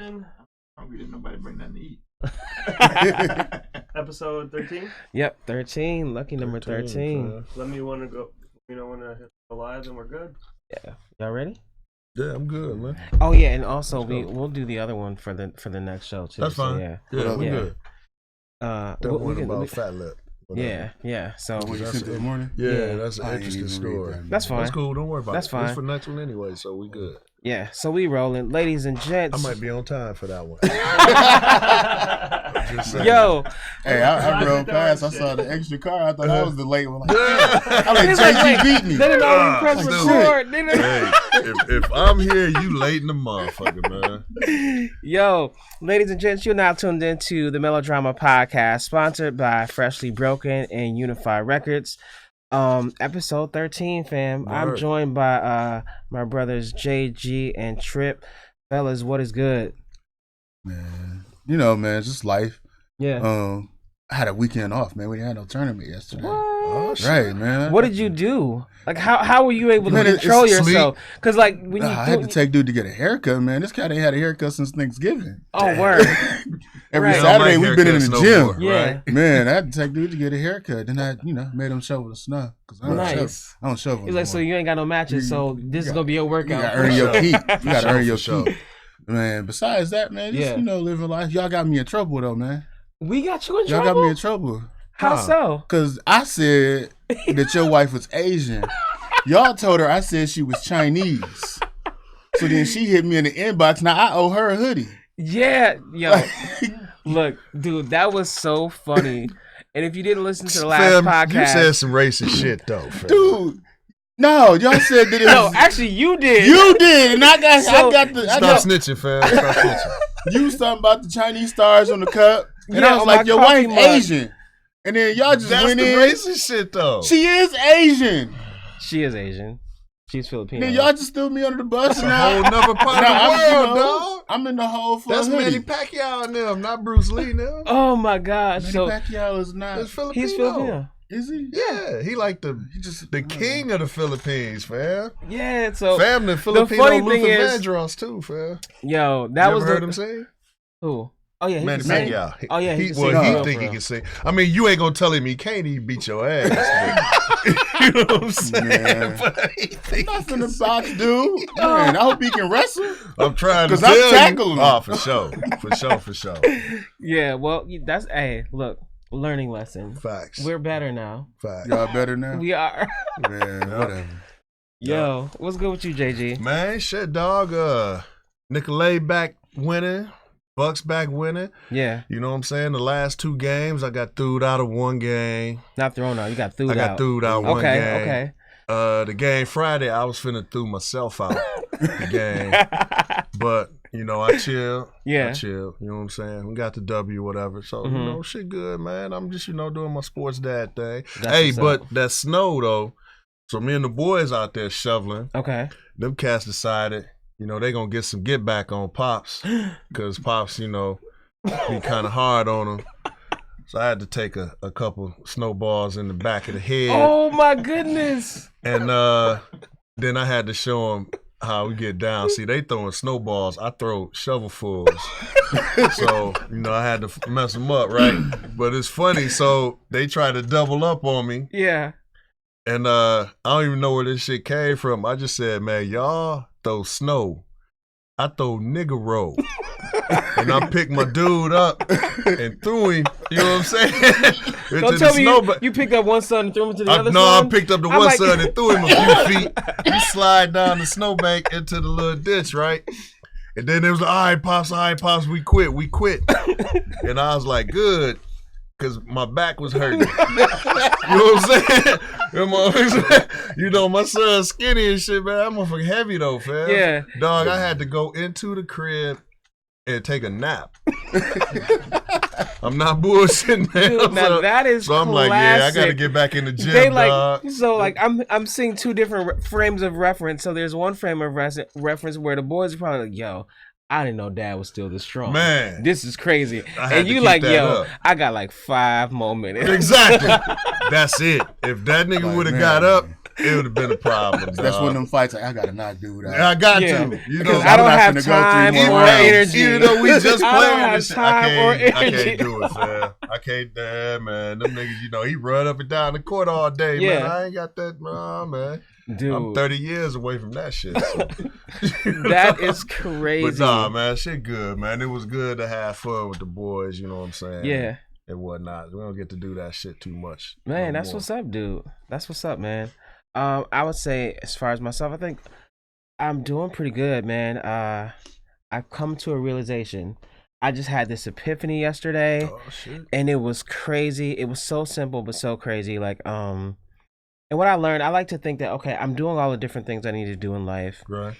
morning. Hungry, didn't nobody bring nothing to eat. Episode 13. Yep, 13. Lucky number 13. Let me want to go. You know, when I hit the live, then we're good. Yeah, y'all ready? Yeah, I'm good, man. Oh yeah, and also we'll do the other one for the next show too. That's fine. So, Yeah, we're good. Don't worry about fat lip. Yeah. So What you sent this morning? Yeah, that's an I ain't interesting even story. read that. that's fine. That's cool. Don't worry about That's it. fine. It's for next one anyway, so we good. Yeah, so we rolling, ladies and gents. I might be on time for that one. Just saying. Yo, Hey, I rode past. I saw the extra car. I thought that was the late one. I'm like, JG beat me. they didn't already press dude. record. They didn't- Hey, if I'm here, you late in the motherfucker, man. Yo, ladies and gents, you're now tuned into the Melodrama podcast, sponsored by Freshly Broken and Unified Records. Episode 13, fam. I'm Word. joined by my brothers JG and Trip. Fellas, what is good? Man, you know, man, just life. Yeah. I had a weekend off, man. We had no tournament yesterday. Oh, shit. Right, man. What did you do? Like, how were you able to Man, it's control sleep. yourself? Because, like, when you I had to take dude to get a haircut, man. This cat ain't had a haircut since Thanksgiving. oh, word. Every Right. Saturday Don't we've like been in haircuts the no gym. more, Yeah. right? Man, I had to take dude to get a haircut. Then I, made him shovel the snow. Cause I don't Nice. shovel. I don't shovel. He's no like, so more. you ain't got no matches, so this is going to be your You workout. gotta earn your keep. You gotta earn your For sure. keep. Man, besides that, man, just, Yeah. living life. Y'all got me in trouble though, man. We got you in Y'all trouble? got me in trouble. How so? Cause I said that your wife was Asian. Y'all told her I said she was Chinese. So then she hit me in the inbox. Now I owe her a hoodie. Yeah, yo. Look, dude, that was so funny. And if you didn't listen to the last Fam, podcast, you said some racist shit, though, fam. Dude. No, y'all said that it no, was, actually, you did. you did, and I got So- I Stop got snitching, fam. Stop snitching. you something about the Chinese stars on the cup, and Yeah, I was on like, my your coffee wife mug. Asian, and then y'all just That's went the in. racist shit, though. She is Asian. She is Asian. She's Filipino. Then y'all just threw me under the bus. That's and a now, whole nother part now of the world, dog. I'm in the hole for That's a hoodie. Manny Pacquiao and them, not Bruce Lee now. Oh my God! Manny So Pacquiao is not. That's Filipino. he's Filipino. Is he? Yeah, he like the king of the Philippines, fam. Yeah. So Fam, the Filipino funny thing Luther is- Vandross too, fam. yo, that You was ever heard the, him sing? who? Oh yeah, he Manny can sing. Pacquiao. Oh, yeah, he can sing well, for he real, think for he real. can sing. I mean, you ain't gonna tell him he can't. He beat your ass. But, you know what I'm saying? Man. But he think he Nothing can about dude. Man, I hope he can wrestle. I'm trying to 'Cause I'm tell tackling you. him. Oh, for sure. Yeah. Well, that's look, learning lesson. Facts. We're better now. Facts. Y'all better now. We are. Man, whatever. Yo, what's good with you, JG? Man, shit, dog. Nicolay back winning. Bucks back winning. Yeah, You know what I'm saying? The last two games, I got thooed out of one game. not thrown out. You got through I got thooed out one Okay, game. okay. The game Friday, I was finna throw myself out the game. But, I chill. Yeah. I chill. You know what I'm saying? We got the W, whatever. So, Mhm. shit good, man. I'm just, doing my sports dad thing. That's Hey, what's but up. that snow, though. So me and the boys out there shoveling. Okay. Them cats decided, they gonna get some get back on Pops. Because Pops, be kind of hard on them. So I had to take a couple snowballs in the back of the head. Oh my goodness. And then I had to show them how we get down. See, they throwing snowballs. I throw shovelfuls. So, I had to mess them up, right? But it's funny. So they tried to double up on me. Yeah. And I don't even know where this shit came from. I just said, man, y'all throw snow. I throw nigga roll. And I picked my dude up and threw him, you know what I'm saying? Don't tell me you picked up one son and threw him to the other No, son? I picked up the I'm one like- son and threw him a few feet. He slide down the snowbank into the little ditch, right? And then it was like, all right, Pops, we quit. And I was like, good, because my back was hurting. You know what I'm saying? My son's skinny and shit, man. That motherfucker heavy though, fam. Yeah. Dog, I had to go into the crib and take a nap. I'm not bullshitting, man. Dude, now that is So I'm like, yeah, I classic. gotta get back in the gym, They dog. I'm seeing two different frames of reference. So there's one frame of reference where the boys are probably like, yo, I didn't know Dad was still this strong. Man. This is crazy. I had And to you keep like, that yo, up. I got like 5 more minutes. Exactly. That's it. If that nigga Like, would have man. got up, it would have been a problem. That's dog. one of them fights. Like, I gotta not do that. I got Yeah. to. You Because know, I don't I'm not have finna go time through or more rounds. energy. even though we just I don't playing have this shit, time or I energy. can't do it, man. I can't, man. Them niggas, you know, he run up and down the court all day, Yeah. man. I ain't got that, man. Dude, I'm 30 years away from that shit. So. that is crazy. But nah, man, shit good, man. It was good to have fun with the boys, you know what I'm saying? Yeah. And whatnot. We don't get to do that shit too much. Man, no that's more. what's up, dude. That's what's up, man. I would say, as far as myself, I think I'm doing pretty good, man. I've come to a realization. I just had this epiphany yesterday, Oh, shit. and it was crazy. It was so simple, but so crazy. Like, and what I learned, I like to think that, okay, I'm doing all the different things I need to do in life, Right.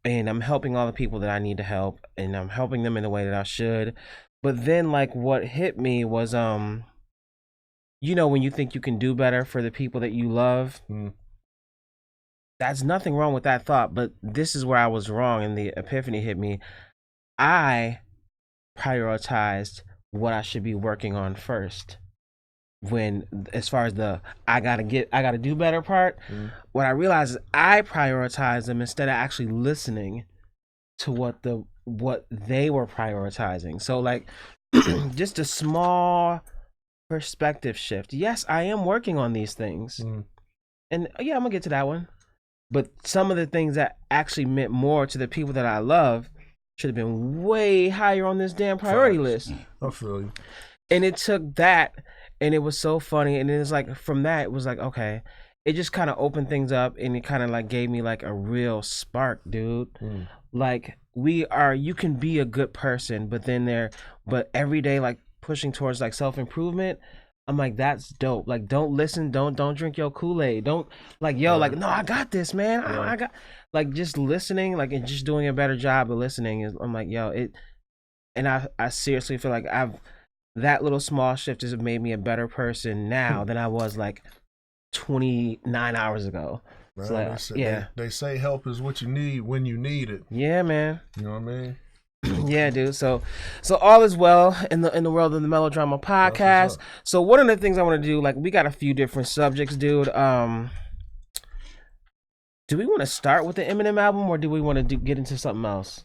and I'm helping all the people that I need to help, and I'm helping them in the way that I should. But then, like, what hit me was, you know, when you think you can do better for the people that you love, that's nothing wrong with that thought. But this is where I was wrong, and the epiphany hit me. I prioritized what I should be working on first. When, as far as the I gotta do better part, what I realized is I prioritized them instead of actually listening to what they were prioritizing. So, like, just a small perspective shift. Yes, I am working on these things, and yeah, I'm gonna get to that one. But some of the things that actually meant more to the people that I love should have been way higher on this damn priority list. I feel you. And it took that, and it was so funny. And it was like, from that, it was like, okay, it just kind of opened things up, and it kind of like gave me like a real spark, dude. Like, you can be a good person, but every day, like, pushing towards like self-improvement. I'm like, that's dope. Like, don't listen, don't drink your Kool-Aid. Don't, like, yo, like, no, I got this, man. I got, like, just listening, like, and just doing a better job of listening is, I'm like, yo, and I seriously feel like that little small shift has made me a better person now than I was like 29 hours ago. Man, So, like, they say, yeah. They say help is what you need when you need it. Yeah, man. You know what I mean? Yeah, dude. So all is well in the world of the Melodrama podcast. So one of the things I want to do, like, we got a few different subjects, dude. Do we want to start with the Eminem album, or do we want to get into something else?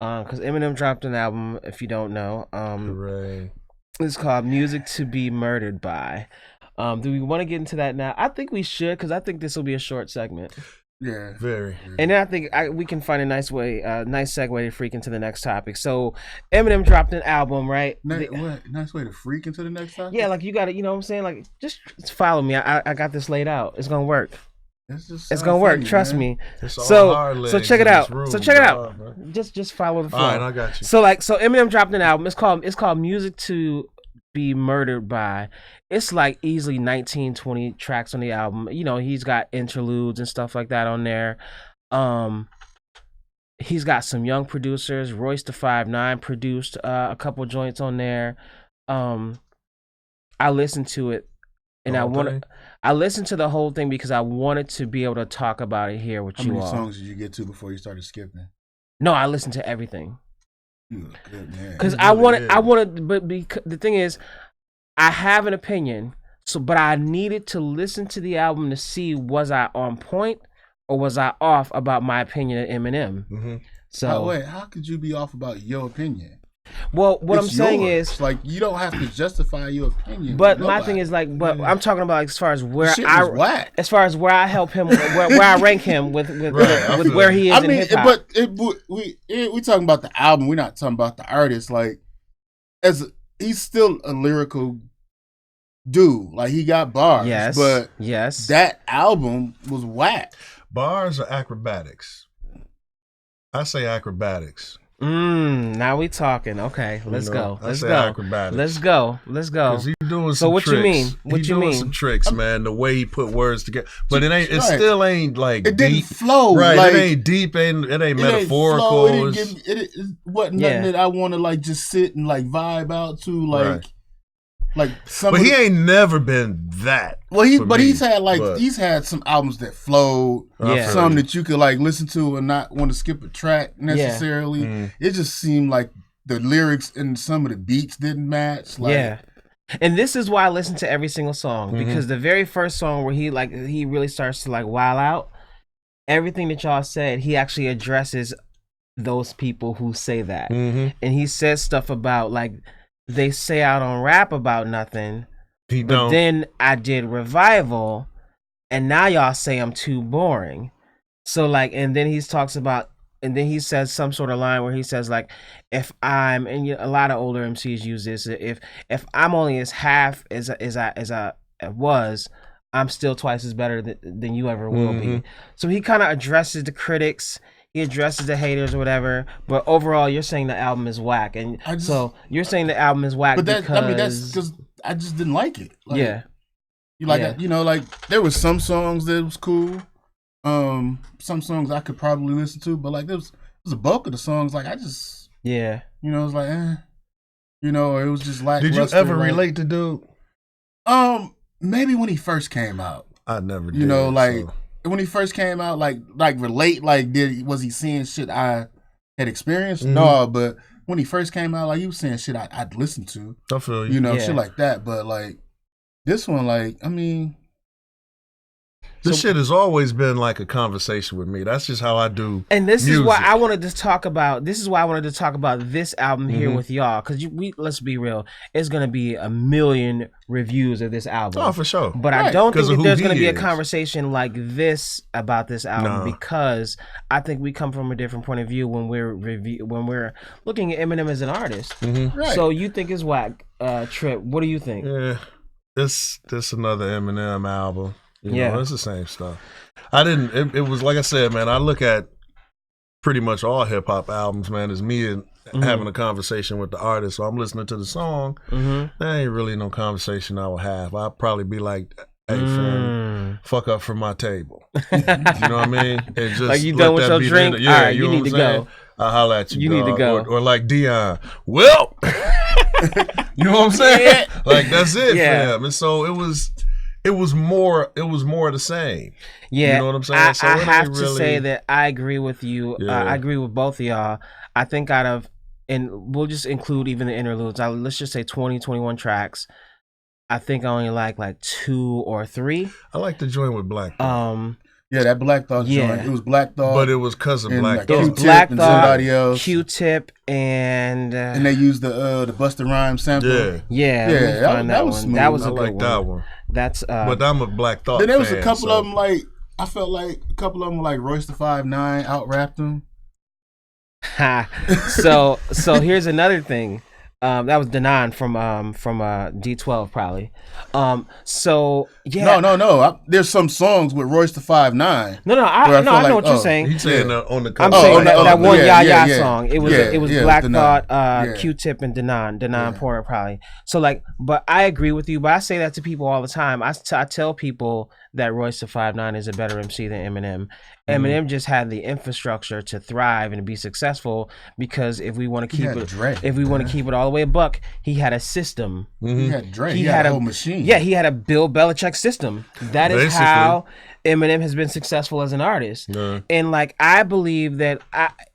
Because Eminem dropped an album, if you don't know. Hooray. It's called Music to Be Murdered By. Do we want to get into that now? I think we should, because I think this will be a short segment. Yeah, very. And then I think we can find a nice segue to freak into the next topic. So Eminem dropped an album, right? Nice way to freak into the next topic? Yeah, like, you got to, you know what I'm saying? Like, just follow me. I got this laid out. It's gonna work. It's gonna work. Trust me. So check it out. Just follow the flow. All right, I got you. So Eminem dropped an album. It's called Music to Be Murdered By. It's like easily 19, 20 tracks on the album. You know, he's got interludes and stuff like that on there. He's got some young producers. Royce the 5'9" produced a couple joints on there. I listened to it, and I listened to the whole thing because I wanted to be able to talk about it here with you all. How many songs did you get to before you started skipping? No, I listened to everything. You a good man. Because I wanted, but the thing is, I have an opinion, but I needed to listen to the album to see, was I on point or was I off about my opinion of Eminem. Mm-hmm. So how could you be off about your opinion? Well, what I'm saying is, like, you don't have to justify your opinion. But my thing is, like, I'm talking about, like, as far as where I help him, where I rank him with where he is in hip hop. But we talking about the album. We're not talking about the artist. Like, he's still a lyrical dude. Like, he got bars. Yes. But yes, that album was whack. Bars are acrobatics. I say acrobatics. Now we talking. Okay, let's go. Let's go. Acrobatics. Let's go. Cause he doing some what tricks. You mean? What he you doing mean? Some tricks, man. The way he put words together, but it still ain't like it deep. Didn't flow. Right? Like, it ain't deep. It ain't metaphorical. It wasn't nothing that I want to like just sit and like vibe out to. Like, right. Like, but he ain't never been that. Well, he's had some albums that flowed. Yeah. Some that you could like listen to and not want to skip a track necessarily. Yeah. It just seemed like the lyrics and some of the beats didn't match. Like, yeah. And this is why I listen to every single song, because the very first song where he really starts to like wild out, everything that y'all said, he actually addresses those people who say that. And he says stuff about like they say I don't rap about nothing. But then I did Revival, and now y'all say I'm too boring. So like, and then he talks about, and then he says some sort of line where he says like, if I'm, and a lot of older MCs use this, if I'm only as half as I was, I'm still twice as better than you ever will be. So he kind of addresses the critics. He addresses the haters or whatever, but overall, you're saying the album is whack, and so you're saying the album is whack. But that's because I just didn't like it. Like, you like Yeah. like there was some songs that was cool. Some songs I could probably listen to, but like there was a bulk of the songs like I just it was like it was just like. Did you ever relate to dude? Maybe when he first came out. I never did. When he first came out, like relate, like was he seeing shit I had experienced? No, but when he first came out, like he was saying shit I'd listened to. I feel you. Shit like that. But like this one, like I mean, this shit has always been like a conversation with me. That's just how I do. And this music. is why I wanted to talk about. This is why I wanted to talk about this album here with y'all, because let's be real, it's gonna be a million reviews of this album. Oh, for sure. But I don't think that there's gonna be a conversation like this about this album because I think we come from a different point of view when we're looking at Eminem as an artist. Right. So you think it's whack, Trip? What do you think? Yeah, this another Eminem album. You know, it's the same stuff. It was like I said, man, I look at pretty much all hip hop albums, man, as me and having a conversation with the artist. So I'm listening to the song. There ain't really no conversation I would have. I'd probably be like, hey, fam, fuck up from my table. You know what I mean? And just like you done with your drink? All right, you need to go. I'll holler at you, You need to go. Or like Dion, well, you know what I'm saying? Like, that's it, fam. And so it was more of the same. Yeah, you know what I'm saying? So I have to say that I agree with you. Yeah. I agree with both of y'all. I think out of, and we'll just include even the interludes. Let's just say 20, 21 tracks. I think I only like 2 or 3. I like the joint with Black Thought. Yeah, that Black Thought joint. It was Black Thought. But it was because of Black Thought. It was Black and Thought, somebody else. Q-Tip, and they used the Busta Rhymes sample. Yeah. That was smooth. That was a good one. That one. That's but I'm a Black Thought. Then there was fan, a couple of them like I felt like a couple of them like Royce the 5'9" out rapped him. So here's another thing. That was Denon from D12 probably. So yeah. No. There's some songs with Royce the 5'9". I know what you're saying. He's saying on the I'm cover. saying that one Ya song. It was Black Denon. Thought, Q-Tip, and Denon Porter probably. So like, but I agree with you. But I say that to people all the time. I tell people that Royce the 5'9" is a better MC than Eminem. Eminem just had the infrastructure to thrive and be successful because if we want to keep it all the way a buck, he had a system. He had Dre. He had a whole machine. Yeah, he had a Bill Belichick system. That is how Eminem has been successful as an artist. And like I believe that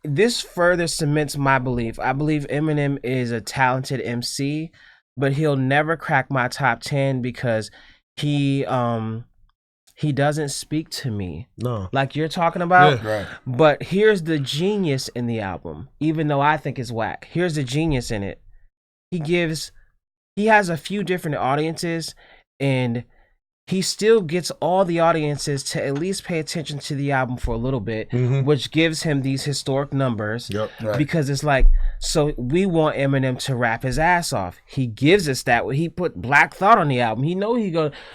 this further cements my belief. I believe Eminem is a talented MC, but he'll never crack my top 10 because he doesn't speak to me. No. Like you're talking about. Yeah. Right. But here's the genius in the album, even though I think it's whack. Here's the genius in it. He has a few different audiences, and he still gets all the audiences to at least pay attention to the album for a little bit, which gives him these historic numbers. Because it's like, so we want Eminem to rap his ass off. He gives us that. He put Black Thought on the album. He know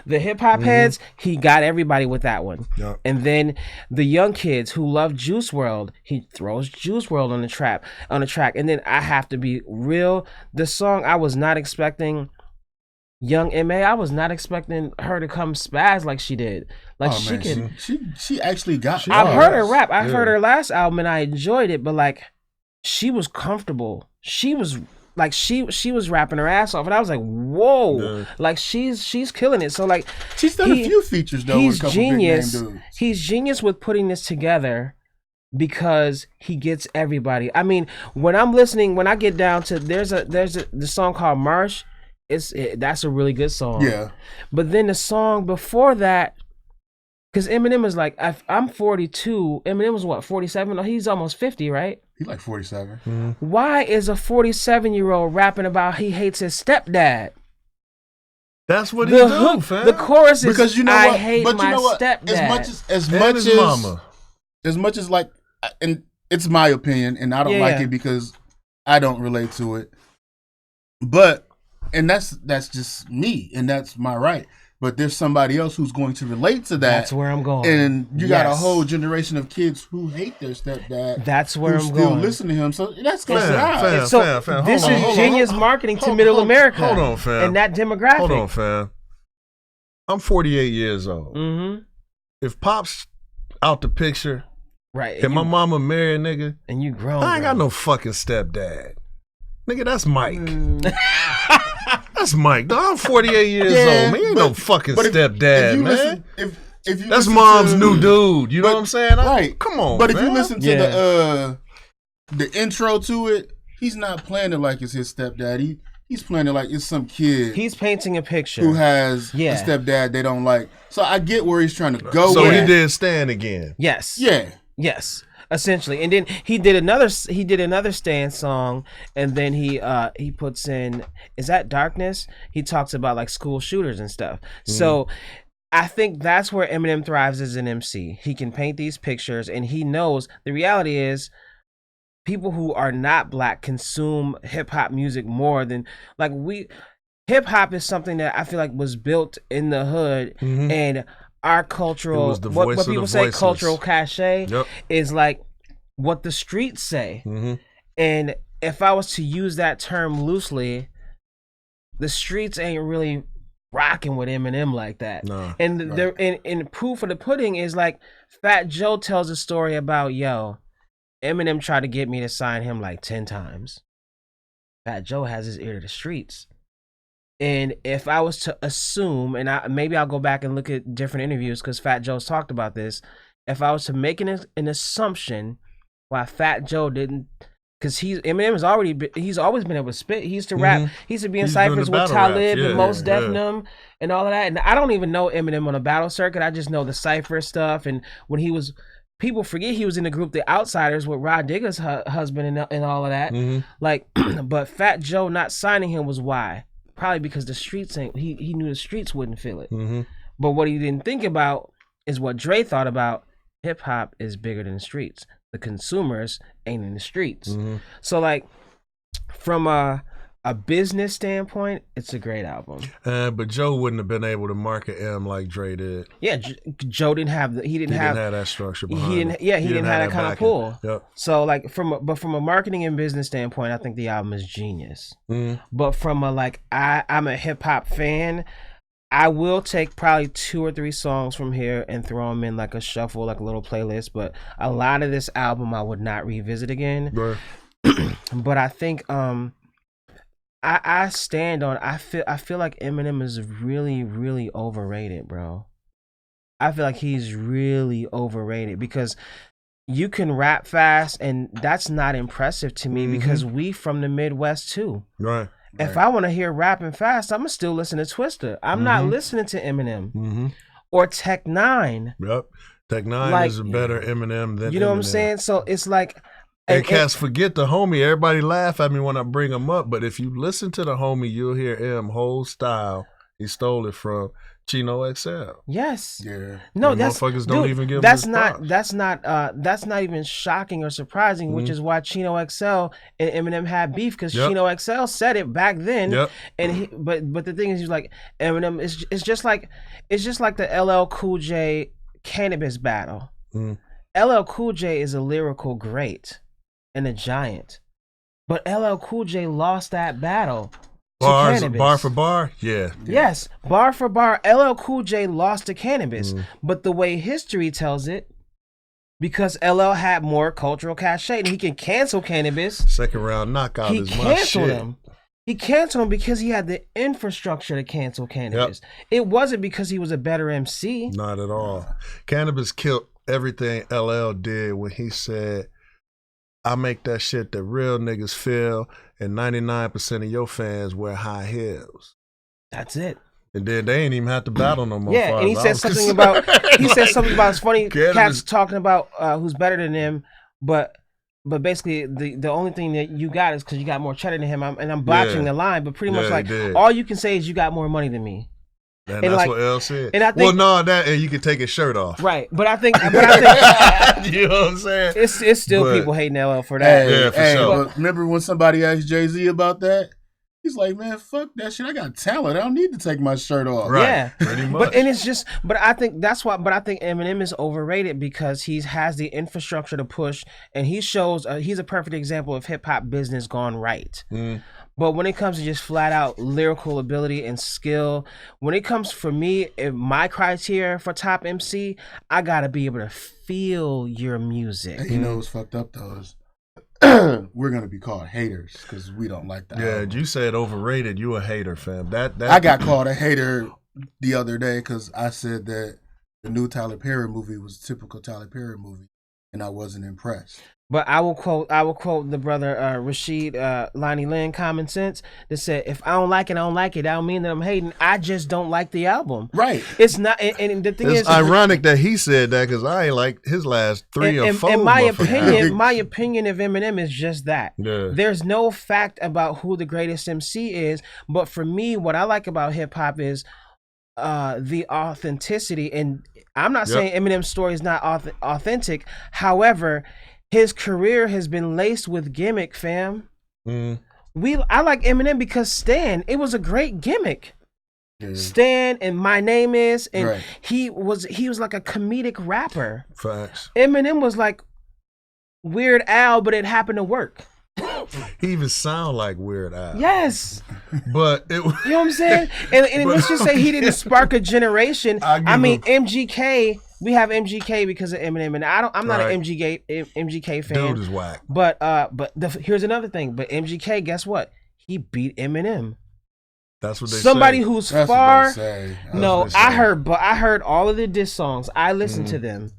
the hip hop heads. He got everybody with that one. And then the young kids who love Juice WRLD, he throws Juice WRLD on the track. And then I have to be real. The song I was not expecting. Young M.A., I was not expecting her to come spaz like she did. Like she actually got. I've heard her rap. I heard her last album and I enjoyed it, but like she was comfortable. She was like she was rapping her ass off, and I was like, whoa, like she's killing it. So like she's done a few features though. He's genius. He's genius with putting this together because he gets everybody. I mean, when I'm listening, when I get down to there's the song called Marsh. that's a really good song. Yeah. But then the song before that, because Eminem is like, I'm 42. Eminem was what, 47? Oh, he's almost 50, right? He's like 47. Mm-hmm. Why is a 47-year-old rapping about he hates his stepdad? That's what he do, hook, fam. the chorus is, Because you know I what? hate But my you know what? stepdad. As much as like, and it's my opinion, and I don't like it because I don't relate to it. But, and that's just me, and that's my right. But there's somebody else who's going to relate to that. That's where I'm going. And you got a whole generation of kids who hate their stepdad. That's where I'm still going. listen to him. So that's going to This is genius marketing to Middle America. Hold on, fam. And that demographic. Hold on, fam. I'm 48 years old. Mm-hmm. If Pop's out the picture, right, and my mama marry a nigga, and you grown, I ain't got no fucking stepdad. Nigga, that's Mike. That's Mike. Dog, I'm 48 years old. Man, ain't no fucking stepdad, man. If you that's mom's new dude. You know what I'm saying? Right. Come on, But man. if you listen to the intro to it, he's not playing it like it's his stepdad. He's playing it like it's some kid. He's painting a picture who has a stepdad they don't like. So I get where he's trying to go. So with he did Stan again. Yes. Yeah. Yes. Essentially, and then he did another Stan song, and then he puts in, is that Darkness? He talks about like school shooters and stuff. So I think that's where Eminem thrives as an MC. He can paint these pictures, and he knows the reality is people who are not black consume hip hop music more than like we. Hip hop is something that I feel like was built in the hood, and our cultural, what people say, cultural cachet is like what the streets say. And if I was to use that term loosely, the streets ain't really rocking with Eminem like that. No, and and proof of the pudding is like Fat Joe tells a story about, Eminem tried to get me to sign him like 10 times. Fat Joe has his ear to the streets. And if I was to assume, and maybe I'll go back and look at different interviews because Fat Joe's talked about this. If I was to make an assumption why Fat Joe didn't, because he's always been able to spit. He used to rap. He used to be in ciphers with Talib and Mos Def and all of that. And I don't even know Eminem on a battle circuit. I just know the cipher stuff. And when he was, people forget he was in the group The Outsiders with Rod Digger's husband and all of that. Like, but Fat Joe not signing him was why. Probably because the streets ain't, he knew the streets wouldn't feel it. But what he didn't think about is what Dre thought about. Hip hop is bigger than the streets. The consumers ain't in the streets. So like from a business standpoint, it's a great album. But Joe wouldn't have been able to market M like Dre did. Yeah, Joe didn't have he didn't have that structure behind him. He didn't have that kind of pull. So like from a marketing and business standpoint, I think the album is genius. But from a like I'm a hip hop fan, I will take probably 2 or 3 songs from here and throw them in like a shuffle, like a little playlist. But a lot of this album I would not revisit again. Right. But I think I stand on, I feel like Eminem is really, really overrated, bro. I feel like he's really overrated because you can rap fast and that's not impressive to me because we from the Midwest too. Right. If I want to hear rapping fast, I'm going to still listen to Twista. I'm not listening to Eminem or Tech 9. Yep. Tech 9 is a better Eminem than you know Eminem. what I'm saying? So it's like, and cats forget the homie. Everybody laugh at me when I bring him up, but if you listen to the homie, you'll hear M whole style. He stole it from Chino XL. Yes. Yeah. No, and that's motherfuckers don't even give that's him not that's not even shocking or surprising, which is why Chino XL and Eminem had beef because Chino XL said it back then. And but the thing is, he's like Eminem. It's just like the LL Cool J Cannabis battle. LL Cool J is a lyrical great and a giant, but LL Cool J lost that battle. Bar for bar, Yes, bar for bar, LL Cool J lost to Cannabis, but the way history tells it, because LL had more cultural cachet, and he can cancel Cannabis. Second round knockout is my shit. Him. He canceled him because he had the infrastructure to cancel Cannabis. It wasn't because he was a better MC. Not at all. Cannabis killed everything LL did when he said, I make that shit that real niggas feel, and 99% of your fans wear high heels. That's it. And then they ain't even have to battle no more. Yeah, and he said something about it's funny. Cats talking about who's better than him, but basically the only thing that you got is because you got more cheddar than him. I'm botching the line, but pretty much like all you can say is you got more money than me. And that's like, what L said. And I think, and you can take his shirt off. Right, but I think you know what I'm saying? It's still people hating LL for that. Yeah, for sure. But remember when somebody asked Jay-Z about that? He's like, man, fuck that shit. I got talent. I don't need to take my shirt off. Right. Yeah, pretty much. But I think that's why. But I think Eminem is overrated because he has the infrastructure to push, and he shows. He's a perfect example of hip hop business gone right. But when it comes to just flat out lyrical ability and skill, when it comes for me, if my criteria for top MC, I gotta be able to feel your music. You know what's fucked up though is we're gonna be called haters because we don't like that. Yeah, you said overrated. You a hater, fam. That I got called a hater the other day because I said that the new Tyler Perry movie was a typical Tyler Perry movie, and I wasn't impressed. But I will quote the brother Rashid Lonnie Lynn, Common Sense, that said, if I don't like it, I don't like it. I don't mean that I'm hating. I just don't like the album. Right. It's not, and the thing it's ironic that he said that because I ain't like his last three or four. In my opinion of Eminem is just that. Yeah. There's no fact about who the greatest MC is, but for me, what I like about hip hop is the authenticity. And I'm not saying Eminem's story is not authentic. However, his career has been laced with gimmick, fam. I like Eminem because Stan, it was a great gimmick. Stan and My Name Is, and he was like a comedic rapper. Facts. Eminem was like Weird Al, but it happened to work. He even sound like Weird Al. Yes. But you know what I'm saying? And let's just say he didn't spark a generation. I mean, MGK. We have MGK because of Eminem, and I'm not an MGK fan. Dude is whack. But here's another thing. But MGK, guess what? He beat Eminem. That's what they Somebody say. who's That's far. what they say. No, I heard all of the diss songs. I listened to them,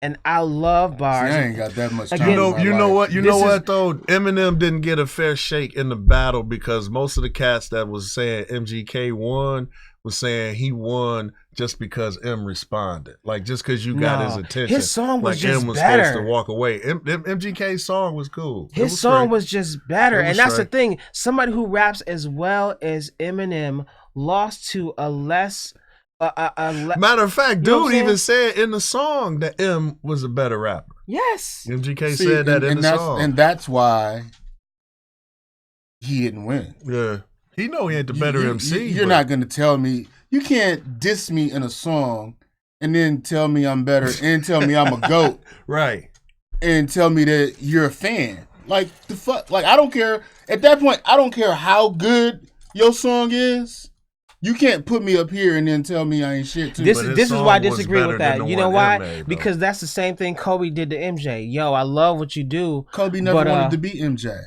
and I love bars. See, I ain't got that much time. Again, You know what though? Eminem didn't get a fair shake in the battle because most of the cats that was saying MGK won was saying he won just because M responded. Like just because you got his attention. His song was like just M was better. supposed to walk away. MGK's song was cool. His song was just better. And that's straight. the thing. Somebody who raps as well as Eminem lost to a less Matter of fact, dude even said in the song that M was a better rapper. Yes. MGK said that in the song. And that's why he didn't win. Yeah. He know he ain't the better MC. You're not going to tell me. You can't diss me in a song and then tell me I'm better and tell me I'm a GOAT. Right. And tell me that you're a fan. Like, the fuck? Like, I don't care. At that point, I don't care how good your song is. You can't put me up here and then tell me I ain't shit too. This is why I disagree with that. You know why? Because that's the same thing Kobe did to MJ. Yo, I love what you do. Kobe never wanted to beat MJ.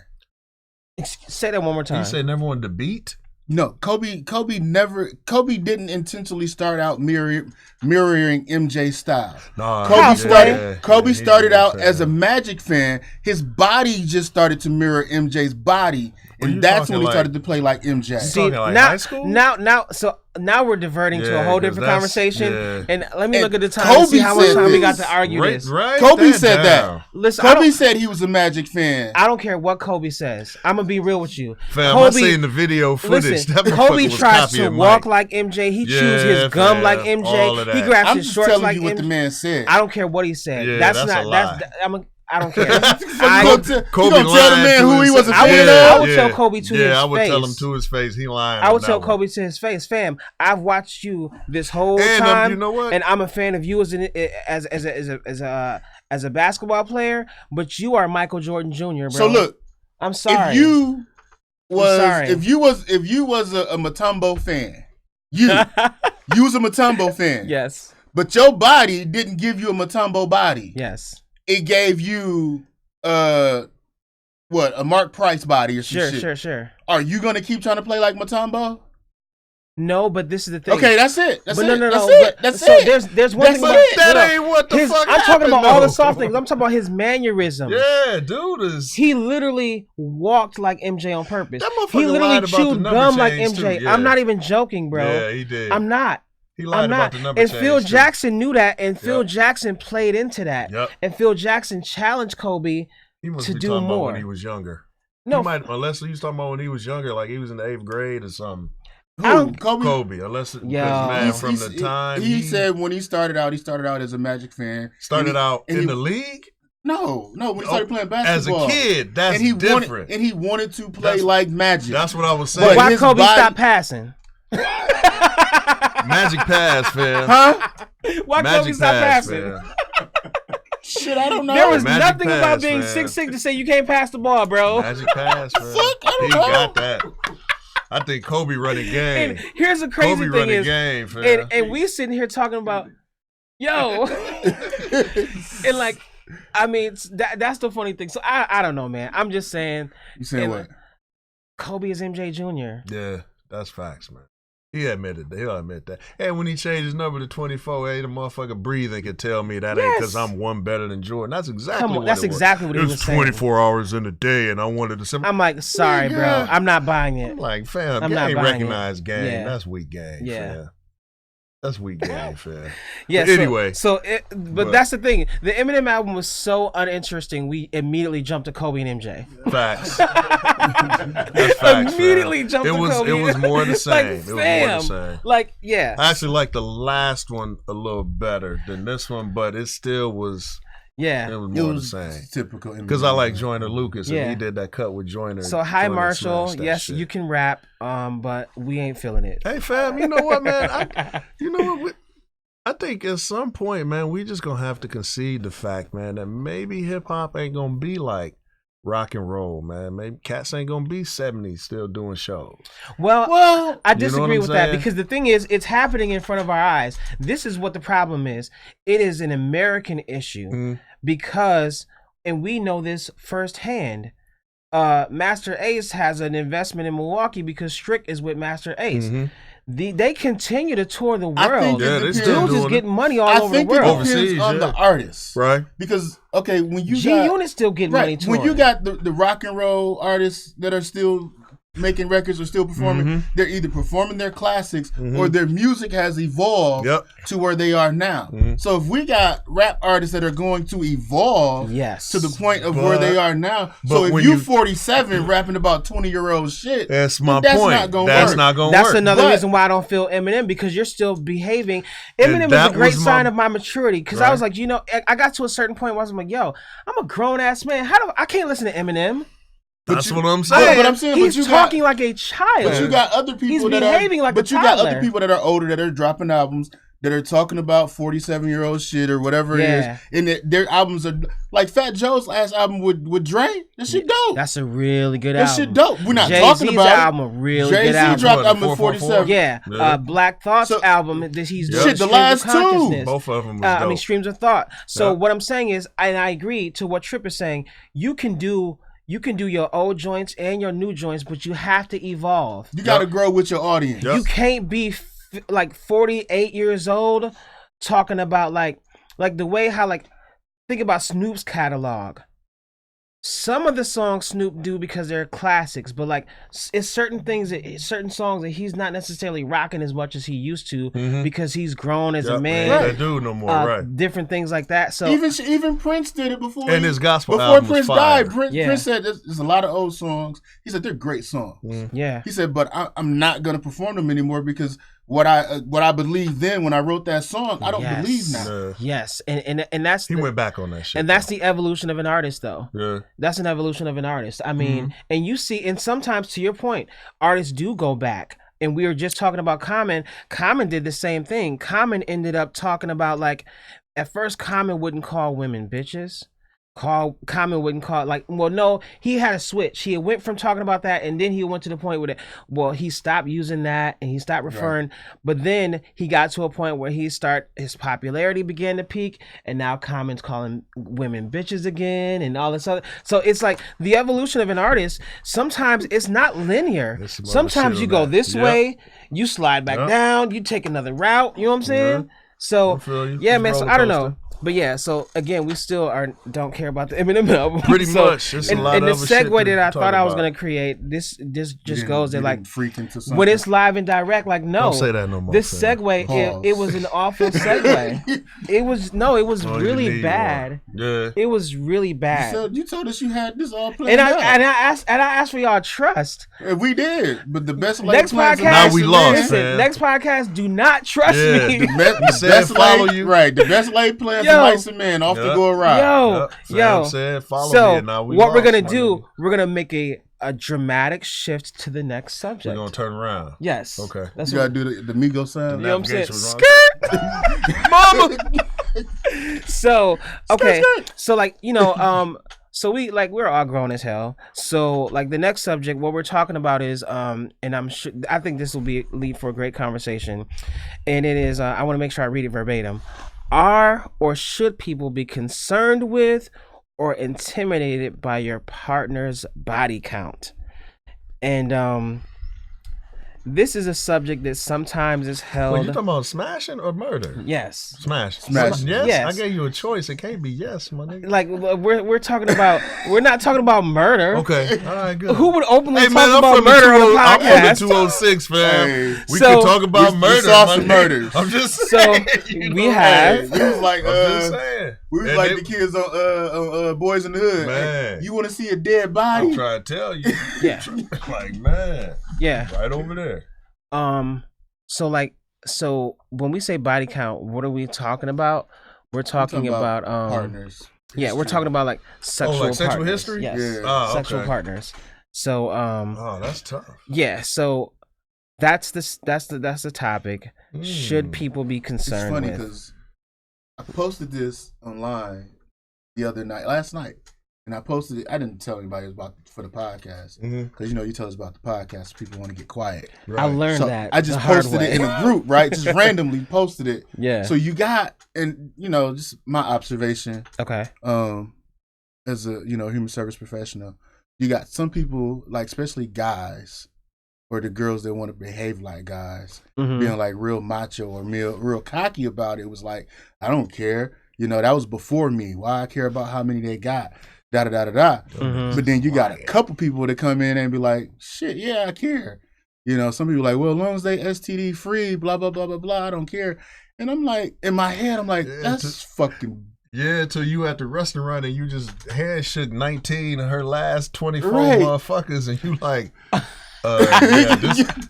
Say that one more time. You said never wanted to beat? No, Kobe didn't intentionally start out mirroring MJ's style. No, Kobe started out as a Magic fan. His body just started to mirror MJ's body, and that's when he started to play like MJ. See, like high school? Now we're diverting to a whole different conversation. Yeah. And let me look at the time and see how much time we got to argue this. Kobe said that. Listen, Kobe said he was a Magic fan. I don't care what Kobe says. I'm gonna be real with you. Fam, I seen the video footage. Listen, that Kobe was tries to walk Mike. like MJ. He chews his gum like MJ. He grabs I'm his just shorts telling like you what the MJ. man said. I don't care what he said. Yeah, that's that's not. a lie. I don't care. You gonna tell the man who he was a fan I of? would tell Kobe to his face. Yeah, I would tell him to his face. He lying. I would tell Kobe to his face, fam. I've watched you this whole time, you know what? and I'm a fan of you as a basketball player. But you are Michael Jordan Jr., bro. So look, I'm sorry. If you was a Mutombo fan, you was a Mutombo fan. Yes. But your body didn't give you a Mutombo body. Yes. It gave you a Mark Price body or some shit. Sure. Are you gonna keep trying to play like Mutombo? No, but this is the thing. Okay, that's it. That's but it. no. That's But, it. That's so it. there's one thing That's about it. That ain't what the fuck I'm talking about all the happened, soft though. things. I'm talking about his mannerisms. Yeah, dude is. He literally walked like MJ on purpose. That motherfucker He literally lied about the chewed number gum like change, MJ. too, yeah. I'm not even joking, bro. Yeah, he did. I'm not. He lied I'm about not. the number And change, Phil too. Jackson knew that, and Phil Yep. Jackson played into that. Yep. And Phil Jackson challenged Kobe. He must to be do talking about more. when he was younger. No, He might, unless he was talking about when he was younger, like he was in the 8th grade or something. I don't- Kobe, unless it, Yo. man, from the time he said when he started out as a Magic fan. started out and in he- the league No, when he started playing as a basketball kid. That's and he different. wanted to play That's- like Magic. That's what I was But saying. why his Kobe body- stopped passing? Magic pass, fam. Huh? Why Magic Kobe stopped pass, passing? fam. Shit, I don't know. There was Magic nothing pass, about being man. 6'6" to say you can't pass the ball, bro. Magic pass, man. Fuck, I don't He know. got that. I think Kobe running game. And here's the crazy Kobe thing running is, game, fam. and we sitting here talking about, yo, and like, I mean, that's the funny thing. So I don't know, man. I'm just saying, You saying and what? Kobe is MJ Jr. Yeah, that's facts, man. He admitted that. He'll admit that. And when he changed his number to 24, hey, the motherfucker breathing could tell me that ain't because Yes. I'm one better than Jordan. That's exactly Come on, what that's it was. exactly what It he was was saying. 24 hours in a day, and I wanted to say, I'm like, sorry, bro. Nigga. I'm not buying it. I'm like, fam, I'm you not ain't buying it. recognized game. Yeah. That's weak game, Yeah. fam. That's weak game, fam. Yeah. But anyway. But that's the thing. The Eminem album was so uninteresting. We immediately jumped to Kobe and MJ. Facts. That's facts, Immediately fam. jumped it to was, Kobe. It was more the same. Like, it was more the fam. same. Like, yeah. I actually like the last one a little better than this one, but it still was. Yeah. It was It more was the same. typical. Because I like Joyner Lucas, and Yeah. he did that cut with Joyner. So hi Joyner Marshall. smashed that Yes, shit. you can rap, but we ain't feeling it. Hey fam, you know what, man? You know what? I think at some point, man, we just gonna have to concede the fact, man, that maybe hip hop ain't gonna be like rock and roll, man. Maybe cats ain't gonna be 70 still doing shows. Well, I You know disagree what I'm with that saying? because the thing is, it's happening in front of our eyes. This is what the problem is. It is an American issue Mhm. because, and we know this firsthand. Master Ace has an investment in Milwaukee because Strick is with Master Ace. Mhm. They continue to tour the I world. think Yeah, they depends- still Dudes is doing getting money all I over think the it world. depends Overseas, on yeah. the artist, Right? because okay, when you G got Unit still getting money right, touring. when you got the rock and roll artists that are still making records or still performing, Mhm. they're either performing their classics Mhm. or their music has evolved Yep. to where they are now. Mhm. So if we got rap artists that are going to evolve Yes. to the point of where they are now, so but if when you you- 47 rapping about 20-year-old shit, That's my that's point. not gonna That's work. not gonna That's work. another But- reason why I don't feel Eminem, because you're still behaving. Eminem is that a great was my- sign of my maturity, because I was Right. like, you know, I got to a certain point where I was like, yo, I'm a grown ass man. I can't listen to Eminem. That's what I'm But saying. I'm saying, He's but you talking got, like a child. but you got other people He's that behaving are, like a but you got toddler. other people that are older that are dropping albums that are talking about 47-year-old shit or whatever Yeah. it is, and their albums are like Fat Joe's last album with Dre. That shit dope. That's a really good That album. shit dope. We're not Jay-Z's talking about album, a really Jay-Z good album. dropped What, album the at 444? 47. Yeah, Yeah. Black Thought's So- album that he's doing. Shit, the Streams last of two. Consciousness. Both of them was I dope. mean, streams of thought. So Yep. what I'm saying is, and I agree to what Tripp is saying. You can do your old joints and your new joints, but you have to evolve. You got to grow with your audience. Yep. You can't be like 48 years old talking about like the way how like think about Snoop's catalog. Some of the songs Snoop do because they're classics, but like it's certain songs that he's not necessarily rocking as much as he used to Mhm. because he's grown as a Yep, man. ain't that dude no more, right? Different things like that. So Even Prince did it before. And his gospel before album was Prince fire. died. Prince, Yeah. Prince said there's a lot of old songs. He said they're great songs. yeah. He said, but I'm not gonna perform them anymore because what I believed then when I wrote that song, I don't Yes. believe now. Yeah. Yes, and that's He went back on that shit. and that's the evolution of an artist, though. yeah. That's an evolution of an artist. I mean, and you see, and sometimes to your point, artists do go back. And we were just talking about Common. Common did the same thing. Common ended up talking about like, at first, Common wouldn't call women bitches. Common wouldn't call like, well, no, he had a switch. He went from talking about that, and then he went to the point where he stopped using that and he stopped referring. Right. But then he got to a point where his popularity began to peak, and now Common's calling women bitches again and all this other. So it's like the evolution of an artist. Sometimes it's not linear. Sometimes you go this way, you slide back down, you take another route. You know what I'm saying? So yeah, man. So I don't know. But yeah, so again, we still don't care about the Eminem album. Pretty much. And the segue that I thought I was gonna create, this just goes there like when it's live and direct, like no. Don't say that no more. This segue, it was an awful segue. It was really bad. Yeah. It was really bad. You told us you had this all planned and out. I asked for y'all trust. We did, but the best next podcast. Now we lost. Man. Next podcast, do not trust me. The best follow you. Right. The best laid plans. Mice and men off to go around. Yo. So what we're gonna do? We're gonna make a dramatic shift to the next subject. We're gonna turn around. Yes. Okay. You gotta do the Migo sound. You know what I'm saying? Skirt, mama. So okay. So like so we're all grown as hell. So like the next subject, what we're talking about is and I think this will be lead for a great conversation, and it is I want to make sure I read it verbatim. Are or should people be concerned with or intimidated by your partner's body count? And this is a subject that sometimes is held. Wait, you talking about smashing or murder? Yes. Smash. Yes? Yes. I gave you a choice. It can't be yes, my nigga. Like we're talking about. We're not talking about murder. Okay. All right. Good. Who would openly talk I'm about from murder on a I'm from podcast? the 206, fam. Hey, we can talk about murder. We saw some murders. I'm just So saying, we have. We was like I'm just saying. We was like the kids on Boys in the Hood. Man. Hey, you want to see a dead body? I'm trying to tell you. Yeah. Like, man. Yeah. Right over there. So when we say body count, what are we talking about? We're talking about partners. Yeah, we're talking about like sexual sexual partners. history? Yes. Yeah. Oh, Sexual okay. partners. So Oh, that's tough. yeah, so that's the topic. Should people be It's concerned funny with? because I posted this online last night, and I posted it. I didn't tell anybody it was for the podcast because you tell us about the podcast, people want to get quiet. I learned that. I just posted it in a group, right? Just randomly posted it. Yeah. So you got, and just my observation. Okay. As a human service professional, you got some people, like especially guys, or the girls that want to behave like guys, being like real macho or real cocky about it. It was like, I don't care. That was before me. Why I care about how many they got? Da da da da da. But then you got a couple people that come in and be like, shit, yeah, I care. Some people like, well, as long as they STD free, blah blah blah blah blah, I don't care. And I'm like, in my head, I'm like, that's fucking. Yeah, till you at the restaurant and you just hand shook 19 of her last 24 motherfuckers, and you like,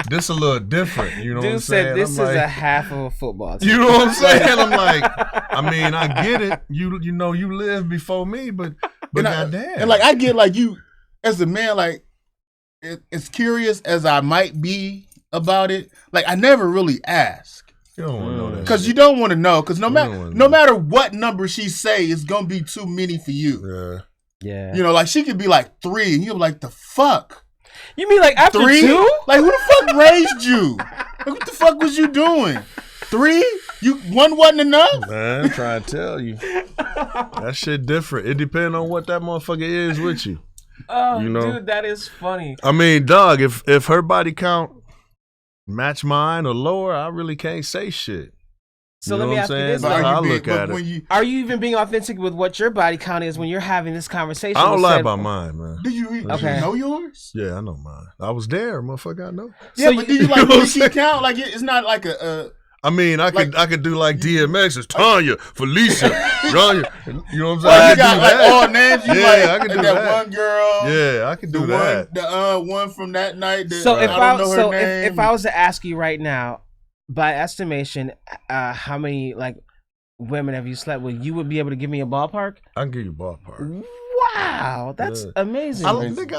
this a little different. You know what I'm saying? Dude said this is a half of a football team. You know what I'm saying? I'm like, I mean, I get it. You lived before me, but goddamn. And like, I get like you, as a man, like, as curious as I might be about it, like, I never really ask. You don't want to know that. Because you don't want to know. Because no matter what number she say, it's going to be too many for you. Yeah. Like, she could be like 3, and you're like, the fuck? You mean like after 3? 2? Like, who the fuck raised you? Like, what the fuck was you doing? 3? One wasn't enough? Man, I'm trying to tell you. That shit different. It depends on what that motherfucker is with you. Oh, dude, that is funny. I mean, dog, if her body count match mine or lower, I really can't say shit. So let me ask you this: are you even being authentic with what your body count is when you're having this conversation? I don't lie about mine, man. Do you know yours? Yeah, I know mine. I was there, motherfucker. I know. Yeah, but do you like really count? Like it's not like a. I mean, I could do like DMX. It's Tanya, Felicia, Rania. You know what I'm saying? Well, you got like all names. You I could do that. One girl. Yeah, I could do that. The one from that night. So if I was to ask you right now, by estimation, how many like women have you slept with? You would be able to give me a ballpark? I can give you a ballpark. Wow, that's Yeah. amazing.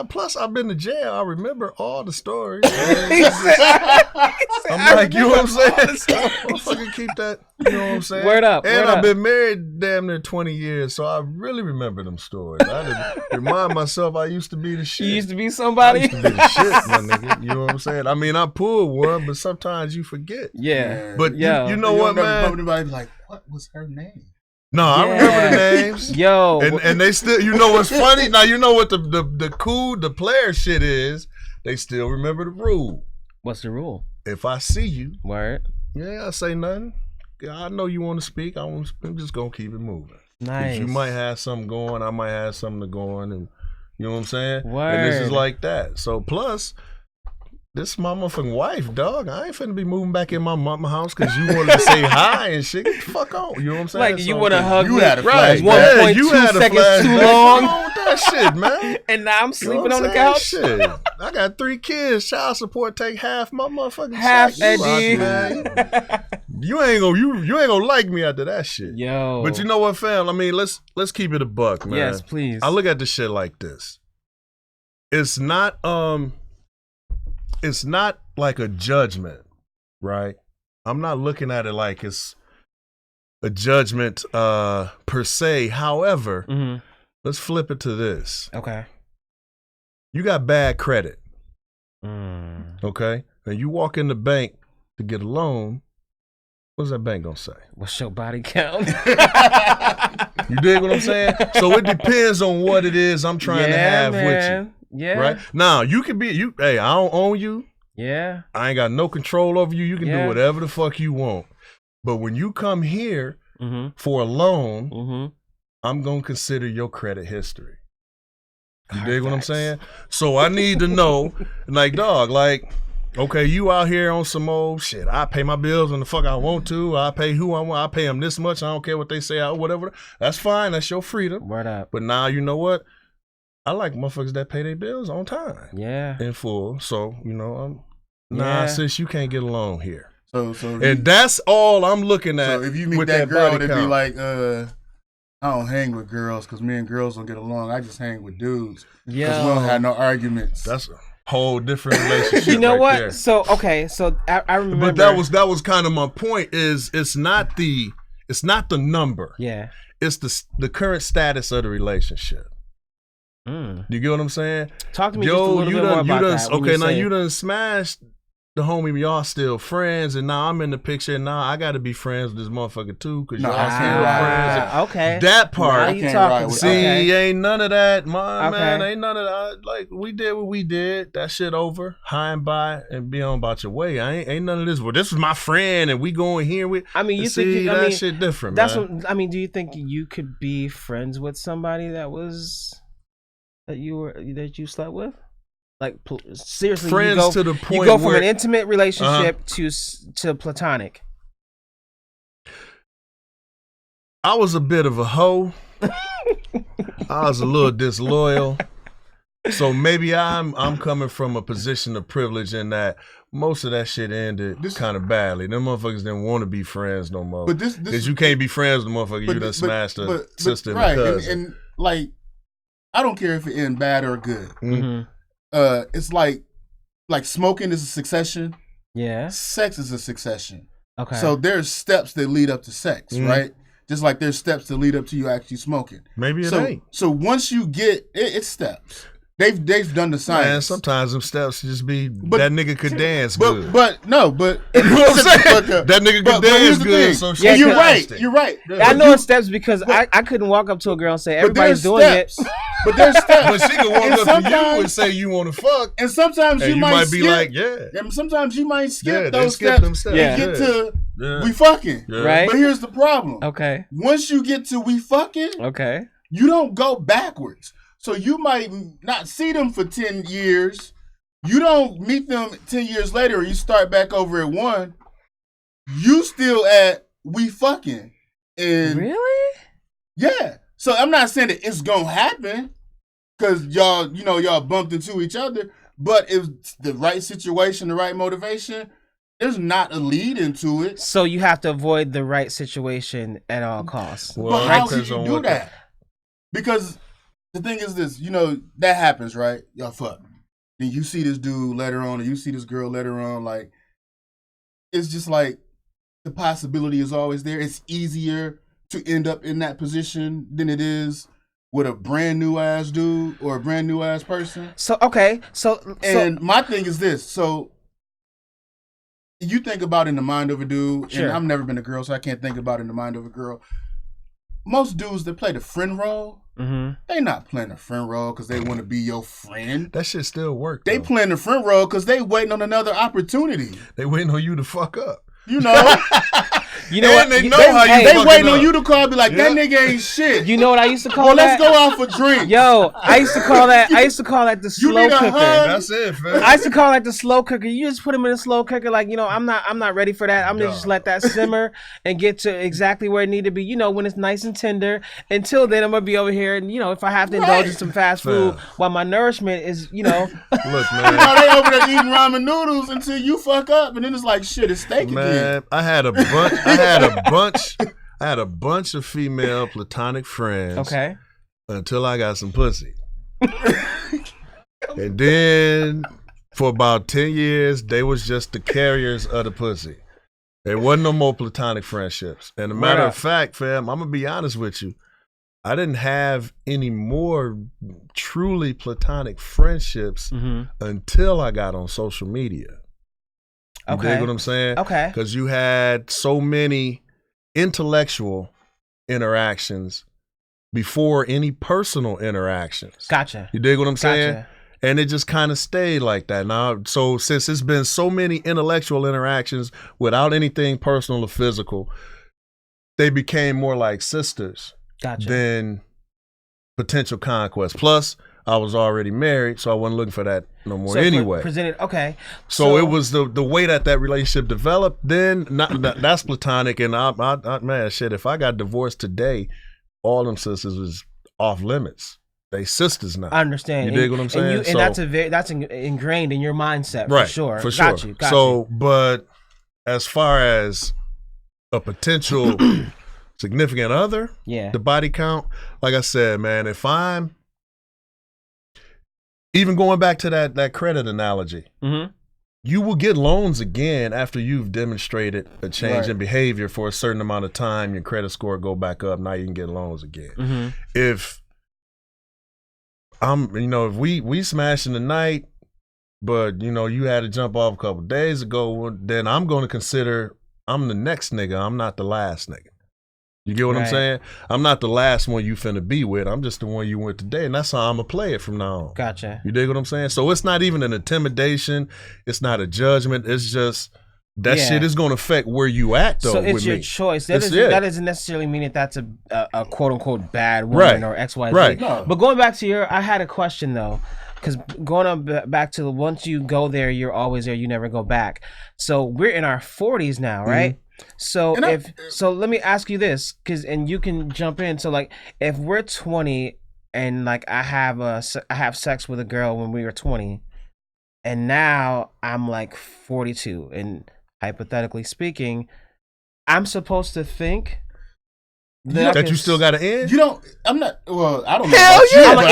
Plus, I've been to jail. I remember all the stories. I'm like, you know what I'm saying? I'll fucking keep that. You know what I'm saying? Word up. And word I've up. been married damn near 20 years, so I really remember them stories. I done remind myself I used to be the shit. You used to be I somebody. used to be the shit, my nigga. You know what I'm saying? I mean, I pulled one, but sometimes you forget. Yeah. But Yo. you know what, man? Everybody be like, what was her name? No, I remember the names. Yo. And they still, you know what's funny? Now, you know what the player shit is? They still remember the rule. What's the rule? If I see you, Word. yeah, I say nothing. Yeah, I know you want to speak. I'm just going to keep it moving. Nice. You might have something going. I might have something to go on. And you know what I'm saying? Word. And this is like that. So, plus, this is my motherfucking wife, dog. I ain't finna be moving back in my mama house because you wanted to say hi and shit. Get the fuck on. You know what I'm saying? Like, you want to hug you me had a right. flashback. Yeah, you 1.2 had a seconds flashback. too long. What's wrong with that shit, man? And now I'm You know sleeping what on the I'm saying? couch. Shit. I got 3 kids. Child support take half my motherfucking Half, check. You Eddie. man. You ain't gonna like me after that shit. Yo. But you know what, fam? I mean, let's keep it a buck, man. Yes, please. I look at this shit like this. It's not like a judgment, right? I'm not looking at it like it's a judgment per se. However, Mm-hmm. let's flip it to this. Okay. You got bad credit, Mm. okay? And you walk in the bank to get a loan, what's that bank gonna say? What's your body count? You dig what I'm saying? So it depends on what it is I'm trying to have with man. Yeah. you, right? Now, you could be, hey, I don't own you. Yeah. I ain't got no control over you. You can Yeah. do whatever the fuck you want. But when you come here Mm-hmm. for a loan, Mm-hmm. I'm going to consider your credit history. You Hard dig what I'm facts. saying? So I need to know, like, dog, like, okay, you out here on some old shit. I pay my bills when the fuck I want to. I pay who I want. I pay them this much. I don't care what they say or whatever. That's fine. That's your freedom. Word up. But now, you know what? I like motherfuckers that pay their bills on time. Yeah. In full. So, you know, Yeah. sis, you can't get along here. So And that's all I'm looking at. so if you meet with that girl, body it'd be count. like, I don't hang with girls because me and girls don't get along. I just hang with dudes because we don't have no arguments. That's a whole different relationship. You know right what? there. So okay, so I remember. But that was kind of my point. Is it's not the number. Yeah. It's the current status of the relationship. Mm. You get what I'm saying? Talk to me just a little bit more about that. when Okay, now say- you done smashed the homie. Y'all still friends, and now I'm in the picture. And now I got to be friends with this motherfucker too, because No, y'all I still can't ride friends. with And Okay. that Now part. you can't talking. ride with- See, Okay. ain't none of that, man. Okay. Ain't none of that. Like, we did what we did. That shit over. High and by and be on about your way. Ain't none of this. Well, this is my friend, and we going here with. I mean, you see, think? that I mean, shit different, that's man. what I mean. Do you think you could be friends with somebody that you slept with? Like seriously, Friends you go, to the you point go from where- an intimate relationship to platonic. I was a bit of a hoe. I was a little disloyal. So maybe I'm coming from a position of privilege in that most of that shit ended kind of badly. Them motherfuckers didn't want to be friends no more. But this Because you can't be friends with a motherfucker you done smashed a sister and a right, cousin. and like I don't care if it end bad or good. Mm-hmm. It's like smoking is a succession. Yeah. Sex is a succession. Okay. So there's steps that lead up to sex, right? Just like there's steps that lead up to you actually smoking. Maybe it so, ain't. So once you get it's steps. They've done the science. Man, sometimes them steps just be that nigga could dance good. But no, but you know what I'm saying? That nigga could here's dance the good. thing. So Yeah, you're fantastic. right. I know it's steps because I couldn't walk up to a girl and say everybody's doing steps. it. But there's steps. But she could walk And up to you and sometimes- say you want to fuck, And sometimes and you you might might be skip, like, yeah. and sometimes you might skip Yeah, they those skip steps, them steps. Yeah. and get to Yeah. we fucking. Yeah. Right? But here's the problem. Okay. Once you get to we fucking, Okay. you don't go backwards. So you might not see them for 10 years. You don't meet them 10 years later, or you start back over at 1. You still at we fucking. And Really? yeah. So I'm not saying that it's gonna happen because y'all bumped into each other. But if it's the right situation, the right motivation, there's not a lead into it. So you have to avoid the right situation at all costs. Well, But it how can depends you on do what that? Because the thing is this, you know, that happens, right? Y'all fuck. Then you see this dude later on, or you see this girl later on, like, it's just like the possibility is always there. It's easier to end up in that position than it is with a brand new ass dude or a brand new ass person. So, okay. And my thing is this. So you think about in the mind of a dude, Sure. and I've never been a girl, so I can't think about it in the mind of a girl. Most dudes that play the friend role, they not playing the friend role because they want to be your friend. That shit still work. They playing the friend role because they waiting on another opportunity. They waiting on you to fuck up. You know, You know And what? they know how you they fucking waiting up. on you to call and be like, that Yeah. nigga ain't shit. You know what I used to call Well, that? let's go out for drinks. Yo, I used to call that the You slow need a cooker. hug? That's it, fam. I used to call that the slow cooker. You just put him in a slow cooker, like, you know, I'm not ready for that. I'm gonna just let that simmer and get to exactly where it need to be. You know, when it's nice and tender. Until then, I'm gonna be over here, and you know, if I have to indulge in some fast food while my nourishment is, you know, Look, You man. know, they over there eating ramen noodles until you fuck up, and then it's like, shit, it's steak again. Man, I had a bunch of female platonic friends. okay. Until I got some pussy. And then for about 10 years, they was just the carriers of the pussy. There wasn't no more platonic friendships. And a matter of fact, fam, I'm gonna be honest with you. I didn't have any more truly platonic friendships until I got on social media. You dig what I'm saying? Okay. Because you had so many intellectual interactions before any personal interactions. Gotcha. You dig what I'm saying? Gotcha. And it just kind of stayed like that. Now, so since it's been so many intellectual interactions without anything personal or physical, they became more like sisters Gotcha. than potential conquest. Plus, I was already married, so I wasn't looking for that no more anyway. Presented, okay. So it was the way that relationship developed. Then that's platonic, and I man, shit. If I got divorced today, all them sisters was off limits. They sisters now. I understand. You dig what I'm saying? And that's ingrained in your mindset, right, for sure. For sure. Got you. So, but as far as a potential significant other, yeah, the body count, like I said, man, if I'm even going back to that credit analogy, you will get loans again after you've demonstrated a change in behavior for a certain amount of time. Your credit score go back up. Now you can get loans again. If if we smashing tonight, but you had to jump off a couple days ago, then I'm going to consider I'm the next nigga. I'm not the last nigga. You get what I'm saying? I'm not the last one you finna be with. I'm just the one you with today, and that's how I'm gonna play it from now on. Gotcha. You dig what I'm saying? So it's not even an intimidation. It's not a judgment. It's just that shit is gonna affect where you at though. So it's with your me. choice. That doesn't necessarily mean that that's a quote unquote bad woman or XYZ. Right. No. But going back to I had a question though. Because going on back to once you go there, you're always there. You never go back. So we're in our 40s now, right? So so let me ask you this, and you can jump in. So like, if we're 20 and like I have sex with a girl when we were 20, and now I'm like 42, and hypothetically speaking, I'm supposed to think that you still got to end. You don't. I'm not. Well, I don't know. Hell about you, yeah! but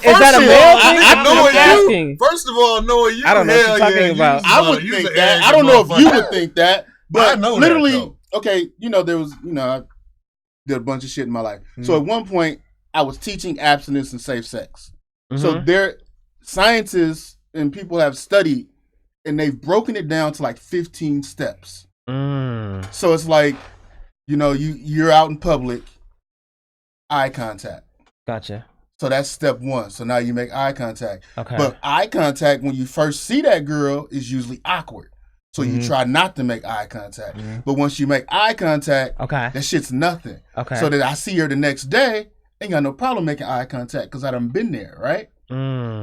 Is that a male thing? I know I'm asking. you. First of all, knowing you. I don't know what hell you're talking yeah, about. I would think that. I don't know if you would think that, but I know literally, that, okay. There was, I did a bunch of shit in my life. So at one point, I was teaching abstinence and safe sex. So scientists and people have studied, and they've broken it down to like 15 steps. So it's like, you're out in public, eye contact. Gotcha. So that's step one. So now you make eye contact. Okay. But eye contact, when you first see that girl, is usually awkward. So you try not to make eye contact. But once you make eye contact, that shit's nothing. Okay. So that I see her the next day, ain't got no problem making eye contact because I done been there, right?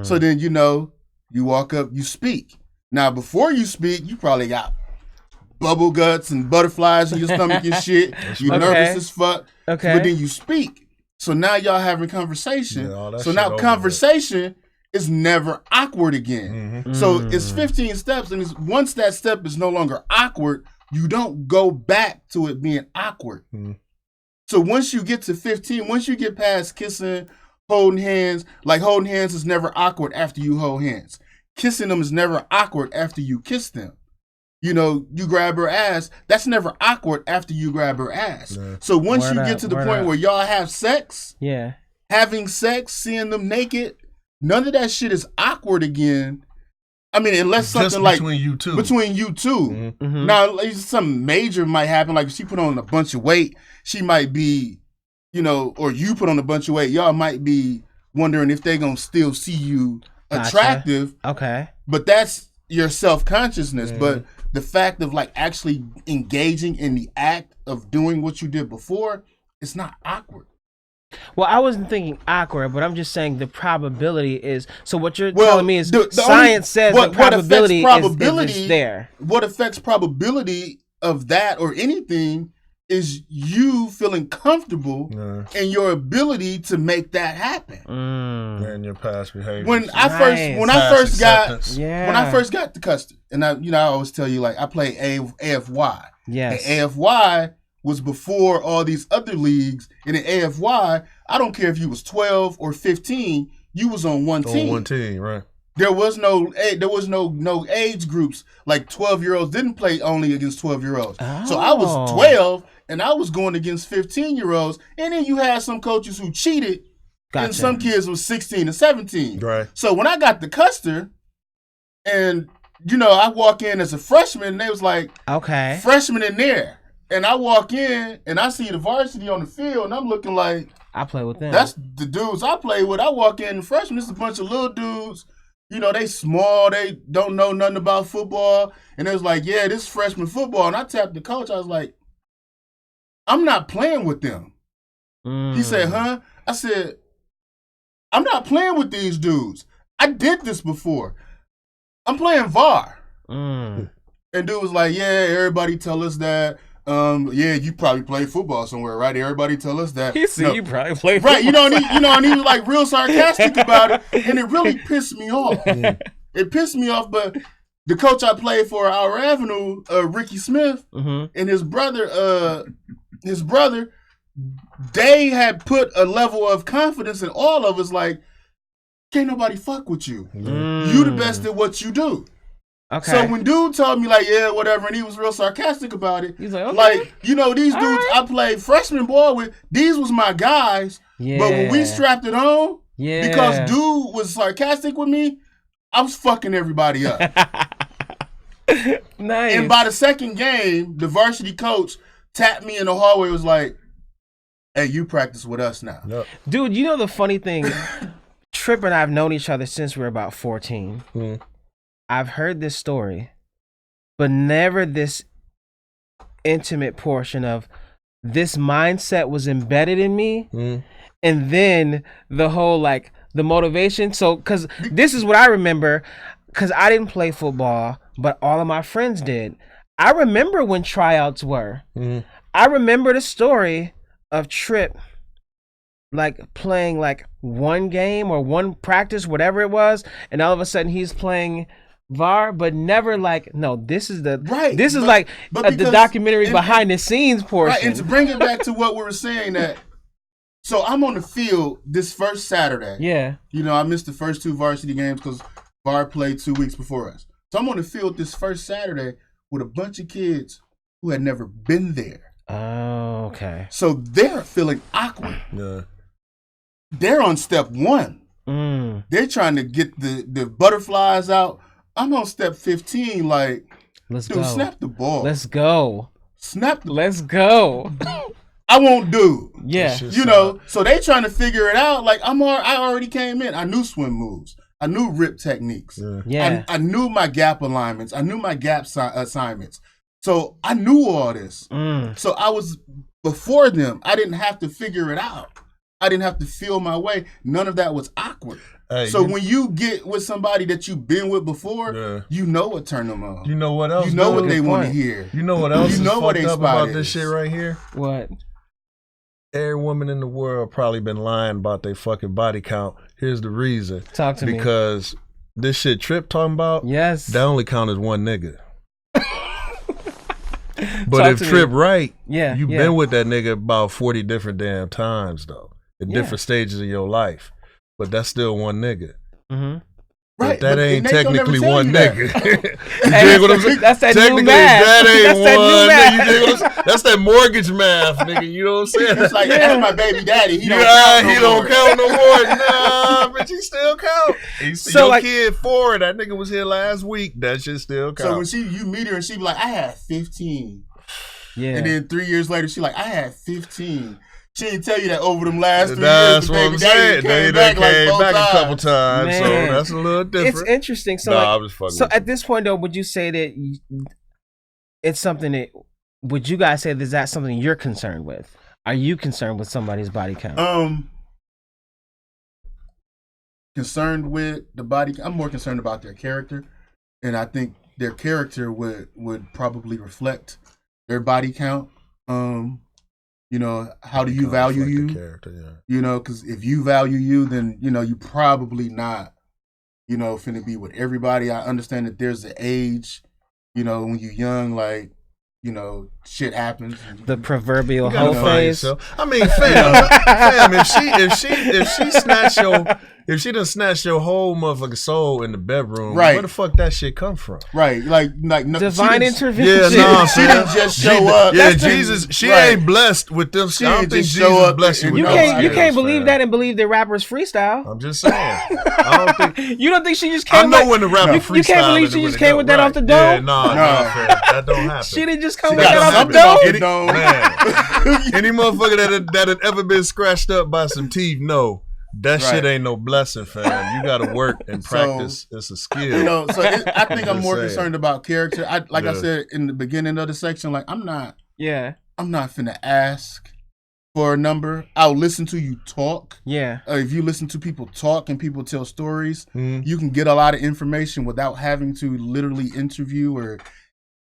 So then, you walk up, you speak. Now, before you speak, you probably got bubble guts and butterflies in your stomach and shit. You're nervous as fuck. Okay. But then you speak. So now y'all having conversation. So now conversation is never awkward again. So it's 15 steps, and once that step is no longer awkward, you don't go back to it being awkward. So once you get to 15, once you get past kissing holding hands. Like holding hands is never awkward after you hold hands. Kissing them is never awkward after you kiss them. You know, you grab her ass. That's never awkward after you grab her ass. Yeah. So once you get to the point where y'all have sex, having sex, seeing them naked, none of that shit is awkward again. I mean, unless something just like between you two. Mm-hmm. Now, like, something major might happen. Like if she put on a bunch of weight, she might be, you know, or you put on a bunch of weight. Y'all might be wondering if they gonna still see you attractive. Okay, but that's your self-consciousness. But the fact of like actually engaging in the act of doing what you did before, it's not awkward. Well, I wasn't thinking awkward, but I'm just saying the probability is. So what you're telling me is science says the probability is there. What affects probability of that or anything is you feeling comfortable and your ability to make that happen. And your past behavior. When I first got the custody, and I always tell you, like, I play AFY. Yes. And AFY was before all these other leagues. And in AFY, I don't care if you was 12 or 15, you was on one team. On one team, right. There was no age groups. Like 12-year-olds didn't play only against 12-year-olds. Oh. So I was 12 and I was going against 15-year-olds. And then you had some coaches who cheated. Gotcha. And some kids was 16 and 17. Right. So when I got the Custer, and I walk in as a freshman, and they was like, okay, freshman in there. And I walk in and I see the varsity on the field, and I'm looking like, I play with them. That's the dudes I play with. I walk in, freshman, it's a bunch of little dudes. They small, they don't know nothing about football. And it was like, yeah, this is freshman football. And I tapped the coach. I was like, I'm not playing with them. He said, huh? I said, I'm not playing with these dudes. I did this before. I'm playing VAR. And dude was like, yeah, everybody tell us that. Yeah, you probably play football somewhere, right? Everybody tell us that. He said you probably play football. Right, and he was like real sarcastic about it, and it really pissed me off. It pissed me off, but the coach I played for, Our Avenue, Ricky Smith, and his brother, they had put a level of confidence in all of us, like, can't nobody fuck with you. You the best at what you do. Okay. So when dude told me, like, yeah, whatever, and he was real sarcastic about it, he's like, okay. Like, these dudes I played freshman ball with, these was my guys. Yeah. But when we strapped it on, because dude was sarcastic with me, I was fucking everybody up. Nice. And by the second game, the varsity coach tapped me in the hallway, was like, hey, you practice with us now. Yep. Dude, the funny thing, Tripp and I have known each other since we were about 14. I've heard this story, but never this intimate portion of this mindset was embedded in me. And then the whole, like, the motivation. So, because this is what I remember, because I didn't play football, but all of my friends did. I remember when tryouts were. I remember the story of Tripp, like, playing, like, one game or one practice, whatever it was, and all of a sudden he's playing VAR, but never like, no, this is the the documentary behind the scenes portion. Right, and to bring it back to what we were saying, that so I'm on the field this first Saturday. Yeah. I missed the first 2 varsity games because VAR played 2 weeks before us. So I'm on the field this first Saturday with a bunch of kids who had never been there. Oh, okay. So they're feeling awkward. Yeah. They're on step 1. They're trying to get the butterflies out. I'm on step 15, like, let's go. Snap the ball. Let's go. Let's go. I won't do. Yeah. So they trying to figure it out. Like, I already came in. I knew swim moves. I knew rip techniques. Yeah. I knew my gap alignments. I knew my gap assignments. So I knew all this. So I was before them. I didn't have to figure it out. I didn't have to feel my way. None of that was awkward. Hey, so when you get with somebody that you've been with before, you know what turn them on. You know what else? You know what they want to hear. You know what else is what fucked up about this shit right here? What? Every woman in the world probably been lying about their fucking body count. Here's the reason. Talk to me. Because this shit Tripp talking about, yes, that only count as one nigga. But if Tripp right, you've been with that nigga about 40 different damn times though. At different stages of your life. but that's still one nigga. Mm-hmm. Right, But that ain't Nate don't technically never tell one you that. nigga. You dig what I'm saying? That's that Technically, new math. that ain't That's that new one. math. You dig what I'm saying? That's that mortgage math, nigga. You know what I'm saying? It's like, that's my baby daddy. He don't He count no don't more. count no more. Nah, bitch, he still count. So, Your like- kid 4, that nigga was here last week. That shit still count. So when you meet her and she be like, I had 15. Yeah. And then 3 years later, she like, I had 15. She didn't tell you that over them last 3 years, That's the what baby I'm daddy saying. They came back like came 4 back times. a couple times, so Man. that's a little different. It's interesting. So, Nah, I'm just fucking so with at you. this point, though, would you say that it's something that? Would you guys say is that something you're concerned with? Are you concerned with somebody's body count? Concerned with the body. I'm more concerned about their character, and I think their character would probably reflect their body count. You know, how do you value Reflect the you? character, yeah. You know, because if you value you, then you know you probably not, you know, finna be with everybody. I understand that there's an age, you know, when you're young, like, you know, shit happens. The proverbial You gotta whole find face. yourself. I mean, fam, if she snatched if she done snatched your whole motherfucking soul in the bedroom, Right. where the fuck that shit come from? Right, like no, Divine she didn't- intervention. Yeah, nah, She fam. didn't just show up. Yeah, That's the- Jesus, she right. ain't blessed with them. She I don't ain't think just Jesus show up blessed you and- with You No, those can't. You skills, can't believe fam. that and believe that rappers freestyle. I'm just saying. I don't think. You don't think she just I came? know like, when the rapper you freestyling. can't believe she and when just it came go- with that right. off the Yeah, dome? nah, fam, that don't happen. She didn't just come She with got that off something the off dome. the dome. Man, any motherfucker that had ever been scratched up by some teeth, no, that Right. shit ain't no blessing, fam. You got to work and So, practice. It's a skill. You know, so I think I'm Just more saying. concerned about character. I Yeah. said in the beginning of the section, like I'm not Yeah. finna ask for a number. I'll listen to you talk. Yeah. If you listen to people talk and people tell stories, Mhm. you can get a lot of information without having to literally interview or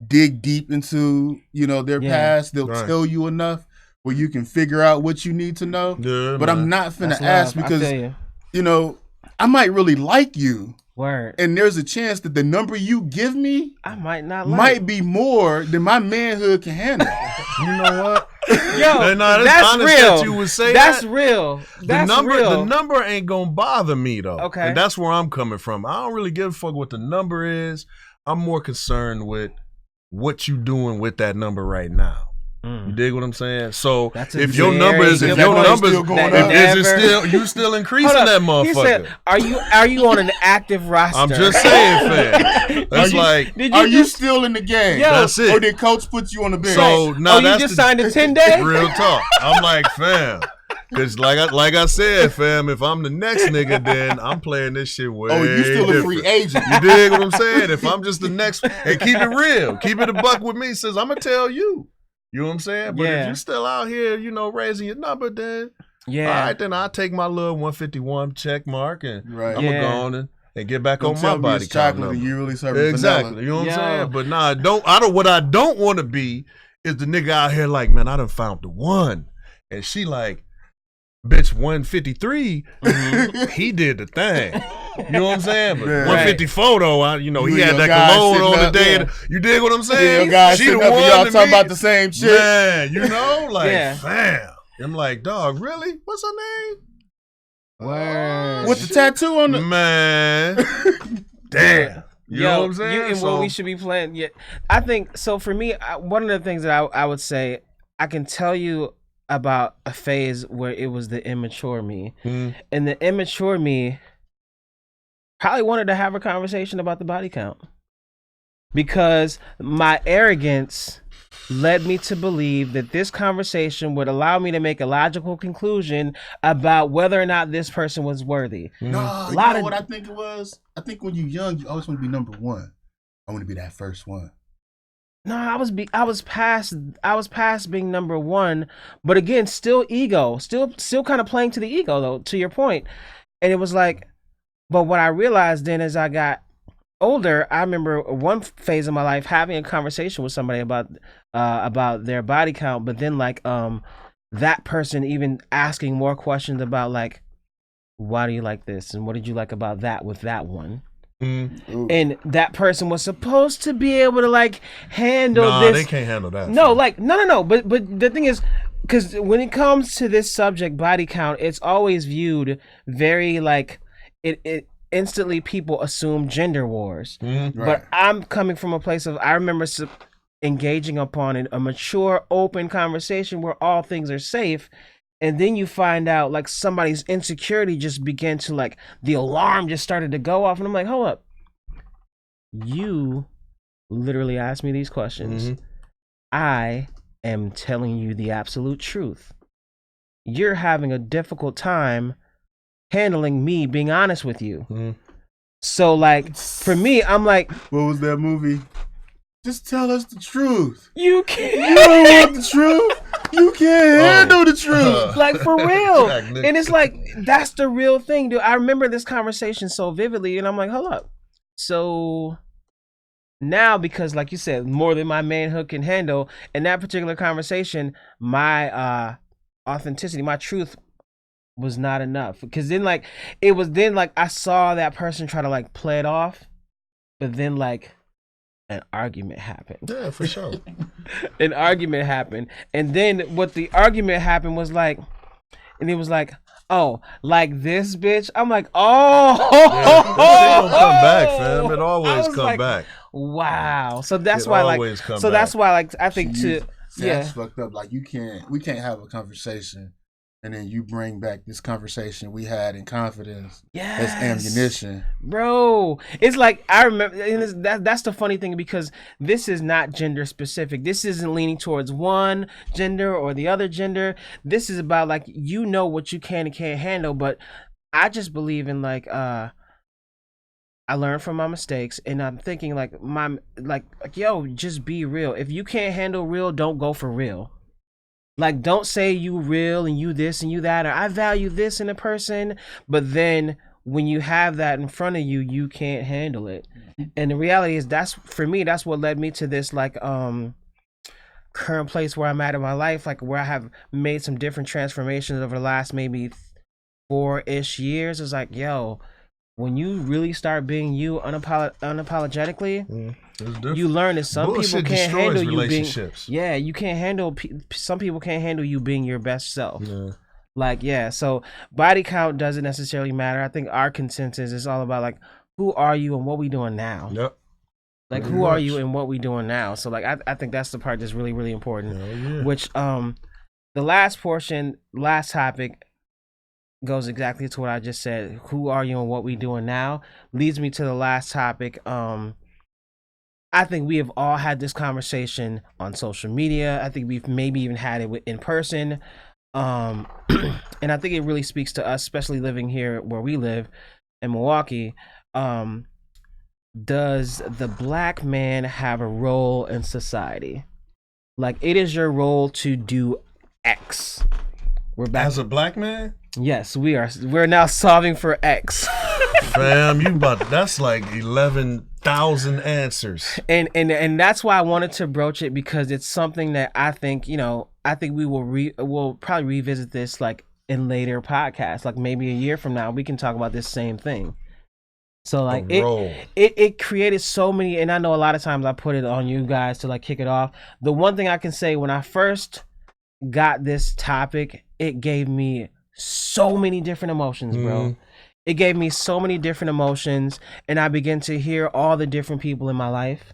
dig deep into, you know, their Yeah. past. They'll Right. tell you enough where you can figure out what you need to know. Yeah, But man. I'm not finna That's ask love. I because, feel you. you know, I might really like you. Word. And there's a chance that the number you give me I might not like. might be more than my manhood can handle. You know what? Yo, Nah, that's that's honest real. that you would say That's that. real. That's the number, real. the number ain't gonna bother me though. Okay. And that's where I'm coming from. I don't really give a fuck what the number is. I'm more concerned with what you doing with that number right now. You dig what I'm saying? So That's a if your very number is, good if your point. numbers, Still going up. is it still you still increasing Hold that up. motherfucker? He said, "Are you on an active roster?" I'm just saying, fam. That's you- like Did Are you you just? still in the game? Yo. That's it. Or did coach put you on the bench? so. Now Oh, you that's just the, signed a 10-day? Real talk. I'm like, fam. Because like I said, fam, if I'm the next nigga, then I'm playing this shit way Oh, you still a different. free agent. You dig what I'm saying? If I'm just the next, and keep it real, keep it a buck with me, says I'm gonna tell you. You know what I'm saying? But Yeah. if you still out here, you know, raising your number, then Yeah. all right, then I'll take my little 151 check mark and Right. I'm Yeah. gonna go on and get back Don't on tell my me body it's count chocolate and number. you really serving Exactly. vanilla. You know what Yo. I'm saying? But nah, what I don't want to be is the nigga out here like, man, I done found the one. And she like, bitch, 153, he did the thing. You know what I'm saying? But Yeah. 154 though, you know, You he and had your that guy cologne sitting on the up, day. yeah. You dig what I'm Yeah, saying? your guys She sitting the up and one y'all to talking me. about the same shit. Man, you know, like, Yeah. fam. I'm like, dog, really? What's her name? Word. With the tattoo on the Man. Damn. You know what I'm saying? And what we should be playing. Yeah, I think so. For me, one of the things that I would say, I can tell you about a phase where it was the immature me, and the immature me probably wanted to have a conversation about the body count because my arrogance led me to believe that this conversation would allow me to make a logical conclusion about whether or not this person was worthy. No, A you lot know of- what I think it was? I think when you're young, you always want to be number one. I want to be that first one. No, I was past being number one, but again, still ego, still kind of playing to the ego though, to your point. And it was like, but what I realized then as I got older, I remember one phase of my life having a conversation with somebody about their body count, but then like that person even asking more questions about like, why do you like this and what did you like about that with that one? Ooh. And that person was supposed to be able to like handle Nah, this. they can't handle that. No, fam. like no. But the thing is, because when it comes to this subject, body count, it's always viewed very like it instantly people assume gender wars. Mm-hmm. Right. But I'm coming from a place of I remember engaging upon a mature, open conversation where all things are safe. And then you find out like somebody's insecurity just began to like the alarm just started to go off. And I'm like, hold up. You literally asked me these questions. Mm-hmm. I am telling you the absolute truth. You're having a difficult time handling me being honest with you. Mm-hmm. So like for me, I'm like, what was that movie? Just tell us the truth. You can't. You don't want the truth. You can't handle the truth. Like for real. And it's like that's the real thing, dude. I remember this conversation so vividly, and I'm like, hold up. So now, because like you said, more than my manhood can handle, in that particular conversation, my authenticity, my truth was not enough. Because then like it was then like I saw that person try to like play it off, but then like an argument happened. Yeah, for sure. An argument happened. And then what the argument happened was like, and it was like, oh, like this bitch? I'm like, oh. Yeah, it don't come back, fam. It always come like, back. Wow. So that's It why always like, come so back. that's why like, I think That's yeah. fucked up. Like we can't have a conversation and then you bring back this conversation we had in confidence as ammunition. Bro, it's like I remember, and that's the funny thing because this is not gender specific. This isn't leaning towards one gender or the other gender. This is about like you know what you can and can't handle. But I just believe in like I learned from my mistakes, and I'm thinking like yo, just be real. If you can't handle real, don't go for real. Like, don't say you real and you this and you that, or I value this in a person, but then when you have that in front of you, you can't handle it. And the reality is that's what led me to this like current place where I'm at in my life, like where I have made some different transformations over the last maybe 4-ish years. It's like, yo, when you really start being you unapologetically, you learn that some people can't handle you being. Yeah, you can't handle. Some people can't handle you being your best self. Yeah. Like, yeah. So body count doesn't necessarily matter. I think our consensus is all about like, who are you and what we doing now. Yep. Like, Pretty who much. are you and what we doing now. So like, I think that's the part that's really really important. Yeah. Which the last topic goes exactly to what I just said. Who are you and what we doing now leads me to the last topic. I think we have all had this conversation on social media. I think we've maybe even had it in person. And I think it really speaks to us, especially living here where we live in Milwaukee. Does the black man have a role in society? Like, it is your role to do X. We're back. As a black man? Yes, we are. We're now solving for X. Fam, that's like 11,000 answers. And that's why I wanted to broach it, because it's something that I think, we we'll probably revisit this like in later podcasts, like maybe a year from now, we can talk about this same thing. So like it created so many, and I know a lot of times I put it on you guys to like kick it off. The one thing I can say, when I first got this topic, it gave me so many different emotions, bro. It gave me so many different emotions, and I began to hear all the different people in my life.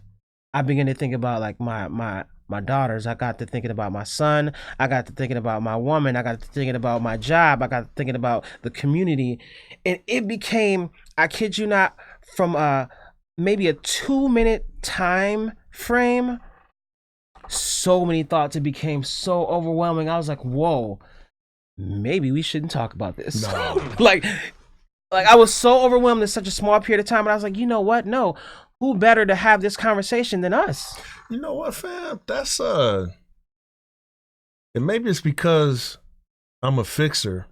I began to think about like my daughters. I got to thinking about my son. I got to thinking about my woman. I got to thinking about my job. I got to thinking about the community. And it became, I kid you not, from maybe a 2-minute time frame, so many thoughts. It became so overwhelming. I was like, whoa, maybe we shouldn't talk about this. No. like I was so overwhelmed in such a small period of time, and I was like, you know what? No, who better to have this conversation than us? You know what, fam? That's and maybe it's because I'm a fixer,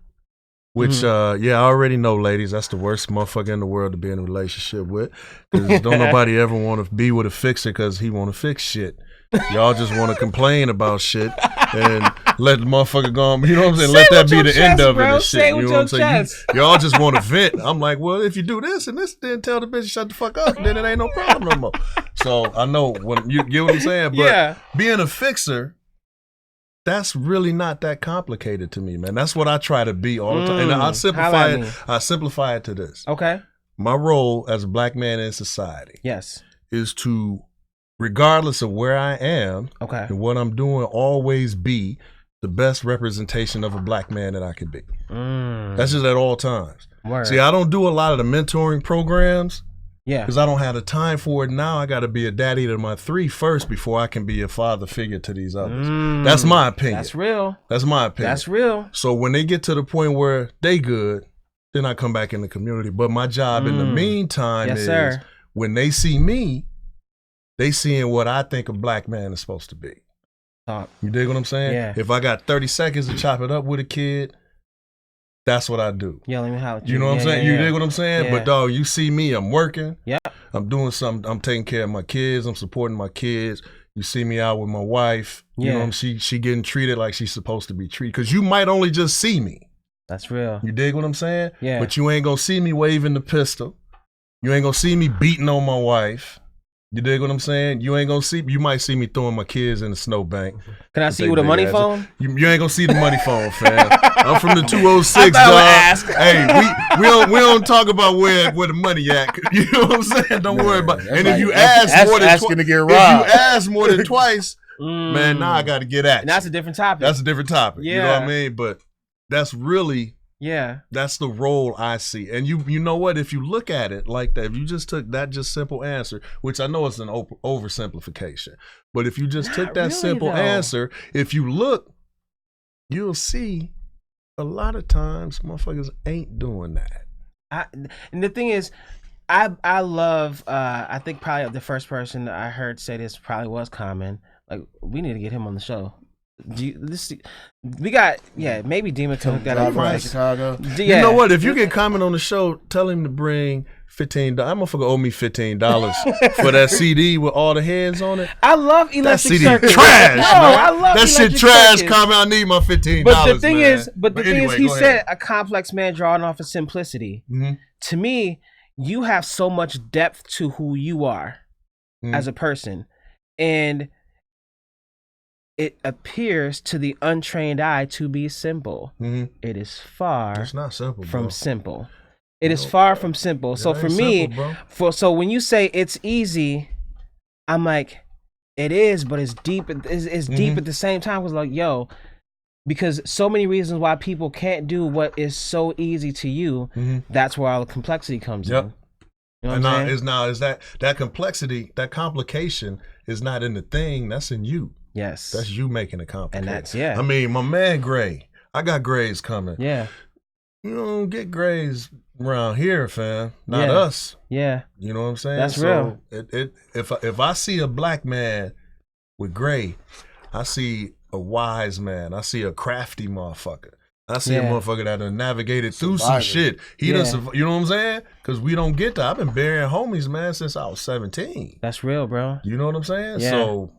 which I already know, ladies, that's the worst motherfucker in the world to be in a relationship with, because don't nobody ever want to be with a fixer because he want to fix shit. Y'all just want to complain about shit and let the motherfucker go on. You know what I'm saying? Let that be the end of it and shit. You know what I'm saying? Y'all just want to vent. I'm like, well, if you do this and this, then tell the bitch to shut the fuck up. Then it ain't no problem no more. So I know when you get what I'm saying. But being a fixer, that's really not that complicated to me, man. That's what I try to be all the time. And I simplify it to this. Okay. My role as a black man in society is to, regardless of where I am and what I'm doing, always be the best representation of a black man that I can be. That's just at all times. Word. See, I don't do a lot of the mentoring programs. Yeah. Because I don't have the time for it now. I got to be a daddy to my 3 first before I can be a father figure to these others. That's my opinion. That's real. That's my opinion. That's real. So when they get to the point where they good, then I come back in the community. But my job in the meantime is when they see me, they seeing what I think a black man is supposed to be. You dig what I'm saying? Yeah. If I got 30 seconds to chop it up with a kid, that's what I do. Yeah, let me how you know what I'm saying? You dig what I'm saying? Yeah. But dog, you see me, I'm working. Yeah. I'm doing something. I'm taking care of my kids. I'm supporting my kids. You see me out with my wife. You know, she getting treated like she's supposed to be treated. Because you might only just see me. That's real. You dig what I'm saying? Yeah. But you ain't gonna see me waving the pistol. You ain't gonna see me beating on my wife. You dig what I'm saying? You ain't gonna see. You might see me throwing my kids in the snowbank. Can I see you with a money phone? You ain't gonna see the money phone, fam. I'm from the 206, dog. Hey, we don't talk about where the money at. You know what I'm saying? Don't worry about. And if you ask more than twice, if you ask more than twice, man, now I got to get at you. And that's a different topic. That's a different topic. Yeah. You know what I mean? But that's really. Yeah, that's the role I see. And you know what? If you look at it like that, if you just took that just simple answer, which I know is an oversimplification, but if you just took that simple answer, if you look, you'll see a lot of times motherfuckers ain't doing that. And the thing is, I love, I think probably the first person I heard say this probably was Common. Like, we need to get him on the show. We got maybe Demon got it from Chicago. You know what? If you get Common on the show, tell him to bring $15. That motherfucker owe me $15 for that CD with all the heads on it. I love Electric CD Circus. Trash. No, I love that shit trash. Common, I need my $15. But the thing is, he said a complex man drawing off of simplicity. Mm-hmm. To me, you have so much depth to who you are as a person, and it appears to the untrained eye to be simple. Mm-hmm. It is far it's not simple, from simple. It is far from simple. So for me, so when you say it's easy, I'm like, it is, but it's deep. It's deep at the same time. Because like, because so many reasons why people can't do what is so easy to you. Mm-hmm. That's where all the complexity comes in. You know what I'm saying? Is that complexity, that complication is not in the thing. That's in you. Yes. That's you making it complicated. And that's, I mean, my man Gray, I got Grays coming. Yeah. You don't get Grays around here, fam. Not us. Yeah. You know what I'm saying? That's real. If I see a black man with Gray, I see a wise man. I see a crafty motherfucker. I see a motherfucker that done navigated through some shit. He done, you know what I'm saying? Because we don't get that. I've been burying homies, man, since I was 17. That's real, bro. You know what I'm saying? Yeah. So,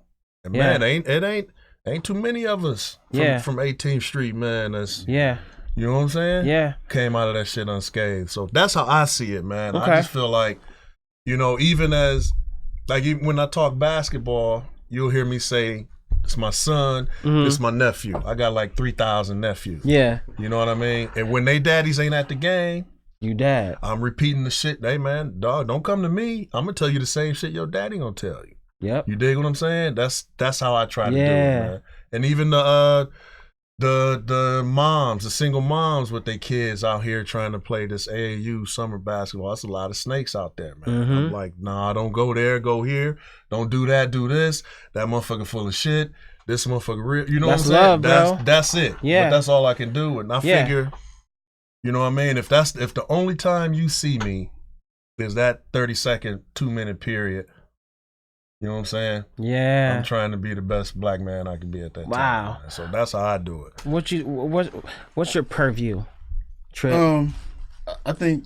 man, ain't too many of us from 18th Street, man. That's you know what I'm saying? Yeah. Came out of that shit unscathed. So that's how I see it, man. Okay. I just feel like, even as even when I talk basketball, you'll hear me say, it's my son, it's my nephew. I got like 3,000 nephews. Yeah. You know what I mean? And when they daddies ain't at the game, you dad. I'm repeating the shit. Hey man, dog, don't come to me. I'm gonna tell you the same shit your daddy gonna tell you. Yep. You dig what I'm saying? That's how I try to do it, man. And even the moms, the single moms with their kids out here trying to play this AAU summer basketball. That's a lot of snakes out there, man. Mm-hmm. I'm like, nah, don't go there, go here. Don't do that, do this. That motherfucker full of shit. This motherfucker real. You know what I'm saying? Bro. That's it. Yeah. But that's all I can do. And I figure, you know what I mean? If the only time you see me is that 30-second, 2-minute period, you know what I'm saying? Yeah. I'm trying to be the best black man I can be at that time. Wow. Man. So that's how I do it. What's your purview, Trip? I think,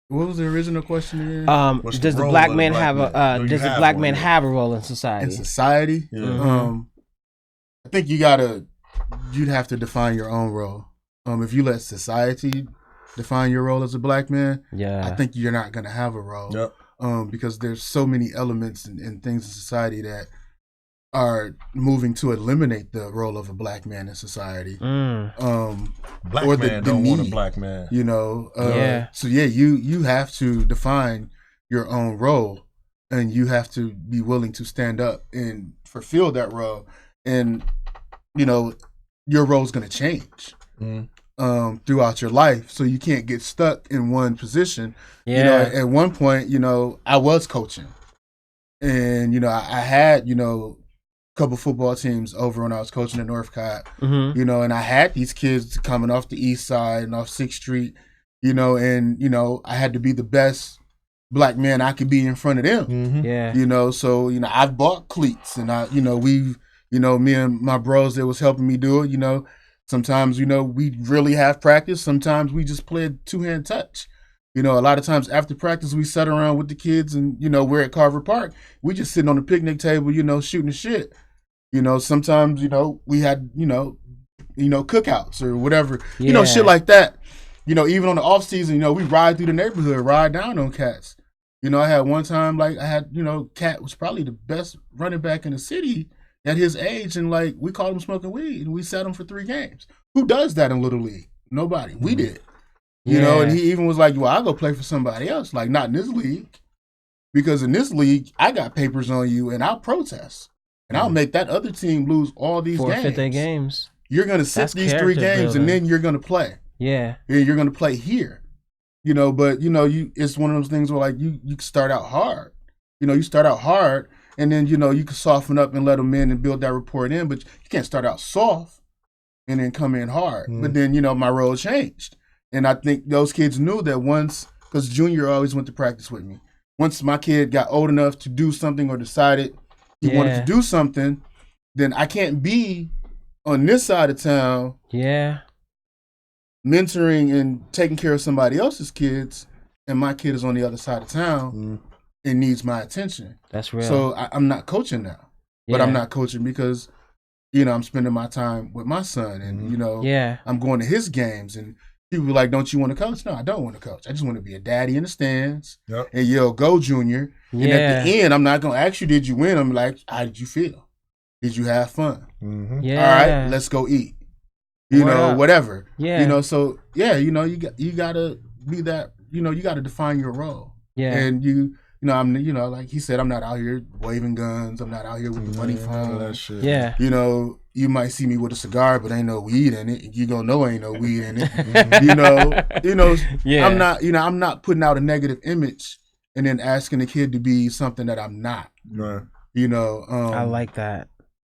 what was the original question again? Does the black man have a role in society? In society? Yeah. Mm-hmm. I think you'd have to define your own role. If you let society define your role as a black man, I think you're not gonna have a role. Yep. Because there's so many elements and things in society that are moving to eliminate the role of a black man in society. Black or man the don't want a need, black man. You know, So yeah, you have to define your own role, and you have to be willing to stand up and fulfill that role. And you know, your role's going to change throughout your life, so you can't get stuck in one position. yeah. You know, at one point, you know, I was coaching, and you know, I had, you know, a couple football teams over when I was coaching at Northcott. Mm-hmm. You know, and I had these kids coming off the east side and off 6th Street. You know, and you know, I had to be the best black man I could be in front of them. Yeah. You know, so you know, I've bought cleats, and I, you know, you know, me and my bros that was helping me do it. You know, sometimes, you know, we really have practice. Sometimes we just play a 2-hand touch. You know, a lot of times after practice, we sat around with the kids, and you know, we're at Carver Park. We just sitting on the picnic table, you know, shooting the shit. You know, sometimes, you know, we had, you know, cookouts or whatever, you know, shit like that. You know, even on the off season, you know, we ride through the neighborhood, ride down on cats. You know, I had one time, like, you know, Cat was probably the best running back in the city at his age, and like, we called him smoking weed, and we sat him for 3 games. Who does that in Little League? Nobody. We did. You know, and he even was like, well, I'll go play for somebody else. Like, not in this league. Because in this league, I got papers on you, and I'll protest. And I'll make that other team lose all these games. Forfeit their games. You're going to sit these 3 games, and then you're going to play. Yeah. You're going to play here. You know, but, you know, it's one of those things where, like, you start out hard. You know, you start out hard, and then, you know, you can soften up and let them in and build that rapport in. But you can't start out soft and then come in hard. But then, you know, my role changed. And I think those kids knew that once, because Junior always went to practice with me. Once my kid got old enough to do something or decided he wanted to do something, then I can't be on this side of town mentoring and taking care of somebody else's kids, and my kid is on the other side of town and needs my attention. That's real. So I'm not coaching now. But I'm not coaching because, you know, I'm spending my time with my son, and, you know, I'm going to his games, and people be like, don't you want to coach? No, I don't want to coach. I just want to be a daddy in the stands and yell, go, Junior. And at the end, I'm not going to ask you, did you win? I'm like, how did you feel? Did you have fun? All right, let's go eat. You know, whatever. You know, so, you know, you got to be that, you know, you got to define your role. And you know, I'm, you know, like he said, I'm not out here waving guns. I'm not out here with the money phone. That shit. You know, you might see me with a cigar, but ain't no weed in it. You gonna know ain't no weed in it. you know. I'm not. You know, I'm not putting out a negative image and then asking the kid to be something that I'm not. Right. You know. I like that.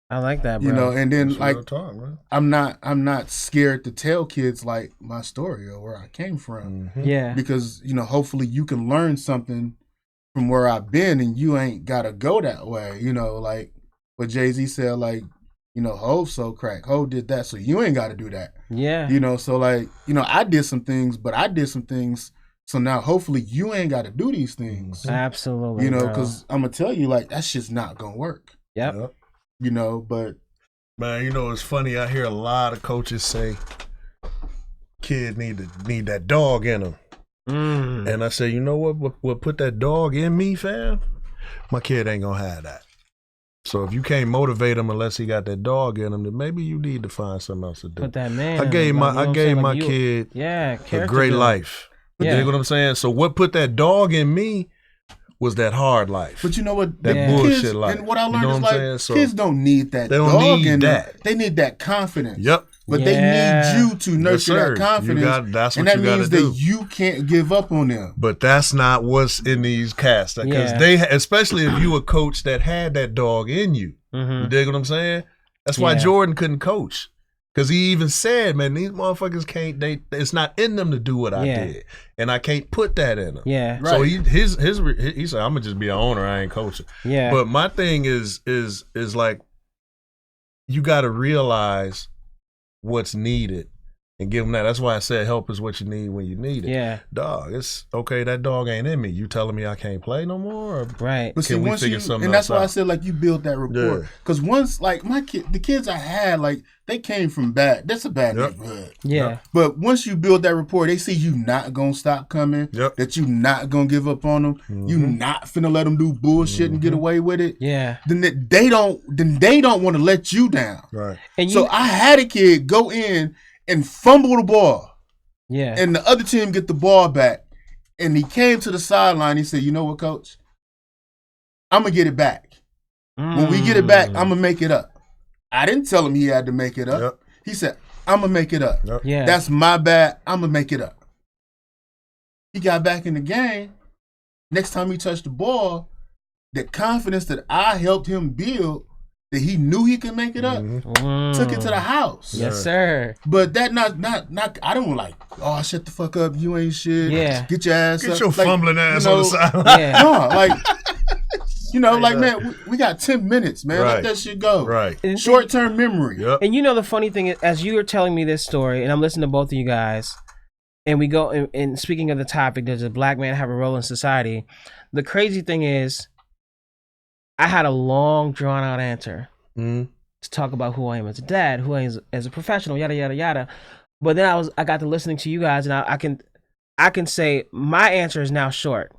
I like that, bro. You know, and then That's like talk, I'm not scared to tell kids like my story or where I came from. Because, you know, hopefully you can learn something from where I've been, and you ain't gotta go that way. You know, like what Jay-Z said, like, you know, Hov so crack, Hov did that, so you ain't gotta do that. You know, so like, you know, I did some things, but I did some things, so now hopefully you ain't gotta do these things. Absolutely. You know, because I'm gonna tell you, like, that shit's not gonna work. Yep. You know, but man, you know, it's funny. I hear a lot of coaches say, "Kid need that dog in him," and I say, you know what put that dog in me, fam? My kid ain't gonna have that. So if you can't motivate him unless he got that dog in him, then maybe you need to find something else to do. Put that man. I gave my kid a great life. You know what I'm saying? So what put that dog in me was that hard life. But you know what? That bullshit life. And what I learned you know is like, so kids don't need that. They don't dog need in that. Them. They need that confidence. Yep. But they need you to nurture that confidence. That's what and that you got means to do. that you can't give up on them. But that's not what's in these casts. Because they, especially if you a coach that had that dog in you. You dig what I'm saying? That's why Jordan couldn't coach. Because he even said, man, these motherfuckers can't, it's not in them to do what I did. And I can't put that in them. So he said, I'm going to just be an owner, I ain't coaching. But my thing is like, you got to realize what's needed and give them that. That's why I said help is what you need when you need it. Yeah. Dog, it's okay. That dog ain't in me. You telling me I can't play no more? Or Right. But see, can we once figure you, something and that's else why I out? said like you build that rapport. Yeah. Because once like the kids I had, like they came from bad. That's a bad Yep. neighborhood. Yeah. Yep. But once you build that rapport, they see you not gonna stop coming. Yep. That you not gonna give up on them. You not finna let them do bullshit and get away with it. Yeah. Then they don't want to let you down. Right. And you, So I had a kid go in and fumble the ball, yeah. and the other team get the ball back, and he came to the sideline. He said, "You know what, coach? I'm gonna get it back. When we get it back, I'm gonna make it up." I didn't tell him he had to make it up. Yep. He said, "I'm gonna make it up. Yep. Yeah. That's my bad. I'm gonna make it up." He got back in the game. Next time he touched the ball, the confidence that I helped him build, that he knew he could make it up, took it to the house. Yes, sir. But that not. I don't like. Oh, shut the fuck up. You ain't shit. Yeah. Get your ass Get up. your Like, fumbling ass you on the know, sideline. Yeah. No, like. Like, man, we got 10 minutes, man. Right. Let that shit go. Right. And Short-term memory. Yep. And you know the funny thing is, as you were telling me this story, and I'm listening to both of you guys, and we go, and speaking of the topic, does a black man have a role in society? The crazy thing is, I had a long, drawn-out answer to talk about who I am as a dad, who I am as a professional, yada yada yada. But then I got to listening to you guys, and I can say my answer is now short.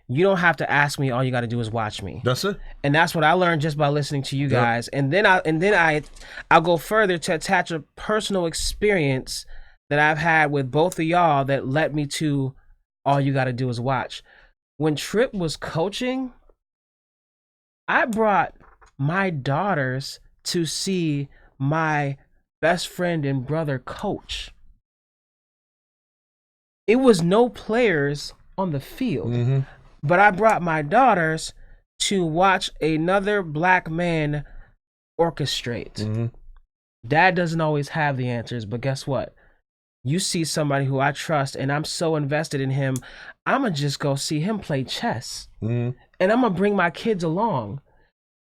You don't have to ask me. All you got to do is watch me. That's it. And that's what I learned just by listening to you guys. And then I'll go further to attach a personal experience that I've had with both of y'all that led me to all you got to do is watch. When Trip was coaching, I brought my daughters to see my best friend and brother coach. It was no players on the field. But I brought my daughters to watch another black man orchestrate. Dad doesn't always have the answers, but guess what? You see somebody who I trust and I'm so invested in him, I'm going to just go see him play chess. And I'm going to bring my kids along.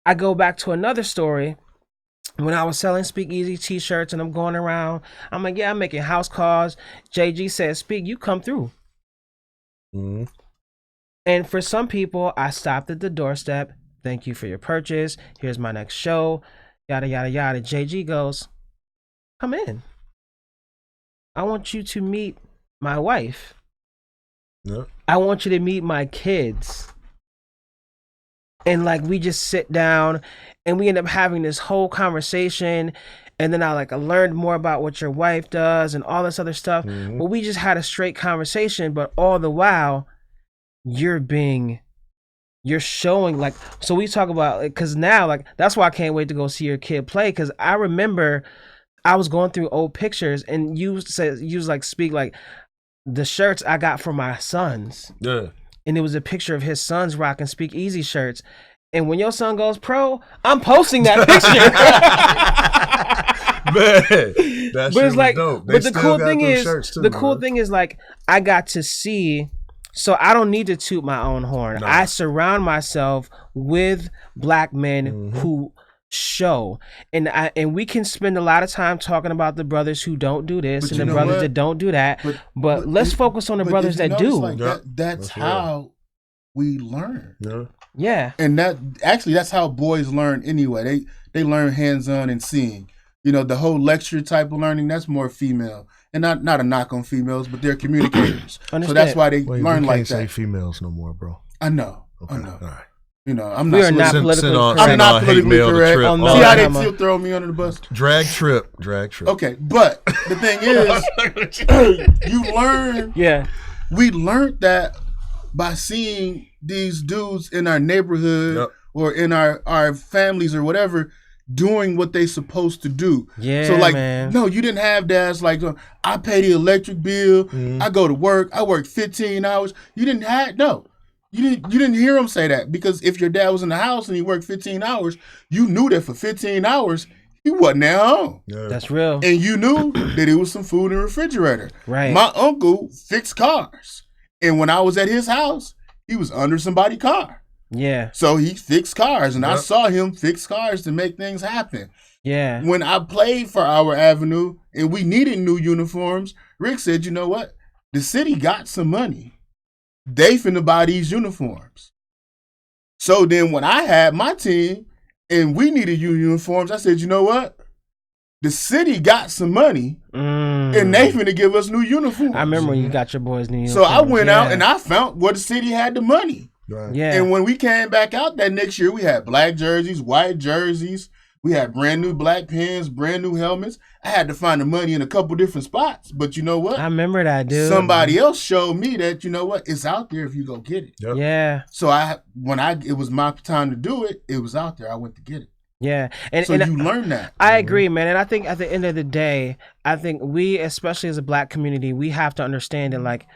I go back to another story. When I was selling Speakeasy t-shirts and I'm going around, I'm like, yeah, I'm making house calls. JG says, Speak, you come through. And for some people, I stopped at the doorstep. Thank you for your purchase. Here's my next show. Yada, yada, yada. JG goes, come in. I want you to meet my wife. Yep. I want you to meet my kids. And like, we just sit down and we end up having this whole conversation. And then I learned more about what your wife does and all this other stuff. But we just had a straight conversation. But all the while, you're showing so we talk about because now that's why I can't wait to go see your kid play, because I remember I was going through old pictures and you Speak the shirts I got for my sons, and it was a picture of his sons rocking Speakeasy shirts, and when your son goes pro, I'm posting that picture. Man, that But it's like, dope. but the cool thing is I got to see. So I don't need to toot my own horn. No. I surround myself with black men who show, and we can spend a lot of time talking about the brothers who don't do this and the brothers that don't do that. But let's focus on the brothers that do. That's how we learn. Yeah. And that's how boys learn anyway. They learn hands-on and seeing. The whole lecture type of learning, that's more female. And not a knock on females, but they're communicators. So that's why they learn like that. Can't say females no more, bro. I know. Okay. I know. All right. I'm We are not. not Send, politically correct. I'm not politically correct. Oh, no. See how they still throw me under the bus? Drag trip. Okay, but the thing is, you learn. Yeah. We learned that by seeing these dudes in our neighborhood or in our families or whatever doing what they supposed to do. Yeah, so man. No, you didn't have dads I pay the electric bill, I go to work, I work 15 hours. You didn't hear them say that, because if your dad was in the house and he worked 15 hours, you knew that for 15 hours he wasn't at home. Yeah. That's real. And you knew that it was some food in the refrigerator. Right. My uncle fixed cars. And when I was at his house, he was under somebody's car. Yeah. So he fixed cars, and I Yep. saw him fix cars to make things happen. Yeah. When I played for our avenue and we needed new uniforms, Rick said, you know what? The city got some money. They finna buy these uniforms. So then when I had my team and we needed uniforms, I said, you know what? The city got some money and they finna give us new uniforms. I remember when you got your boys new So uniforms. I went out and I found where the city had the money. Right. Yeah. And when we came back out that next year, we had black jerseys, white jerseys. We had brand new black pins, brand new helmets. I had to find the money in a couple different spots. But you know what? I remember that, dude. Somebody else showed me that, you know what? It's out there if you go get it. Yep. Yeah. So it was my time to do it. It was out there. I went to get it. Yeah. And, So and you learn that. I agree, man. And I think at the end of the day, I think we, especially as a black community, we have to understand that, like,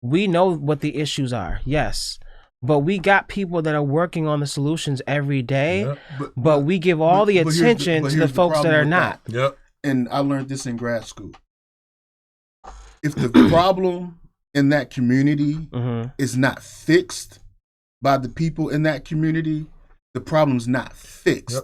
we know what the issues are. Yes. But we got people that are working on the solutions every day, Yep. but we give all the but here's attention but to the here's folks that problem are with not. Yep. And I learned this in grad school. If the problem in that community is not fixed by the people in that community, the problem's not fixed.